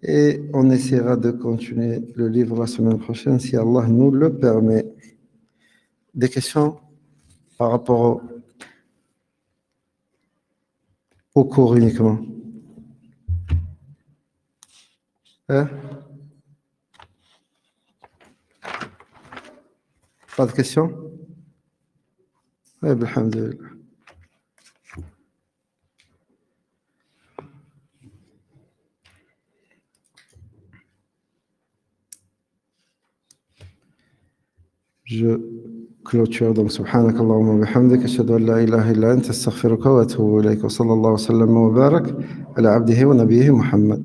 Et on essaiera de continuer le livre la semaine prochaine, si Allah nous le permet. Des questions par rapport au cours uniquement? Hein? Pas de questions? Oui, alhamdulillah. Je clôture donc subhanak Allahumma wa bihamdik ashhadu an la ilaha illa anta astaghfiruka wa atubu ilayk wa sallallahu wa sallam wa barak ala abdihi wa nabiyhi Muhammad.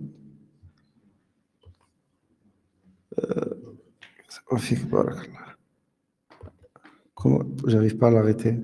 Wa fik barakallah. Comment j'arrive pas à l'arrêter?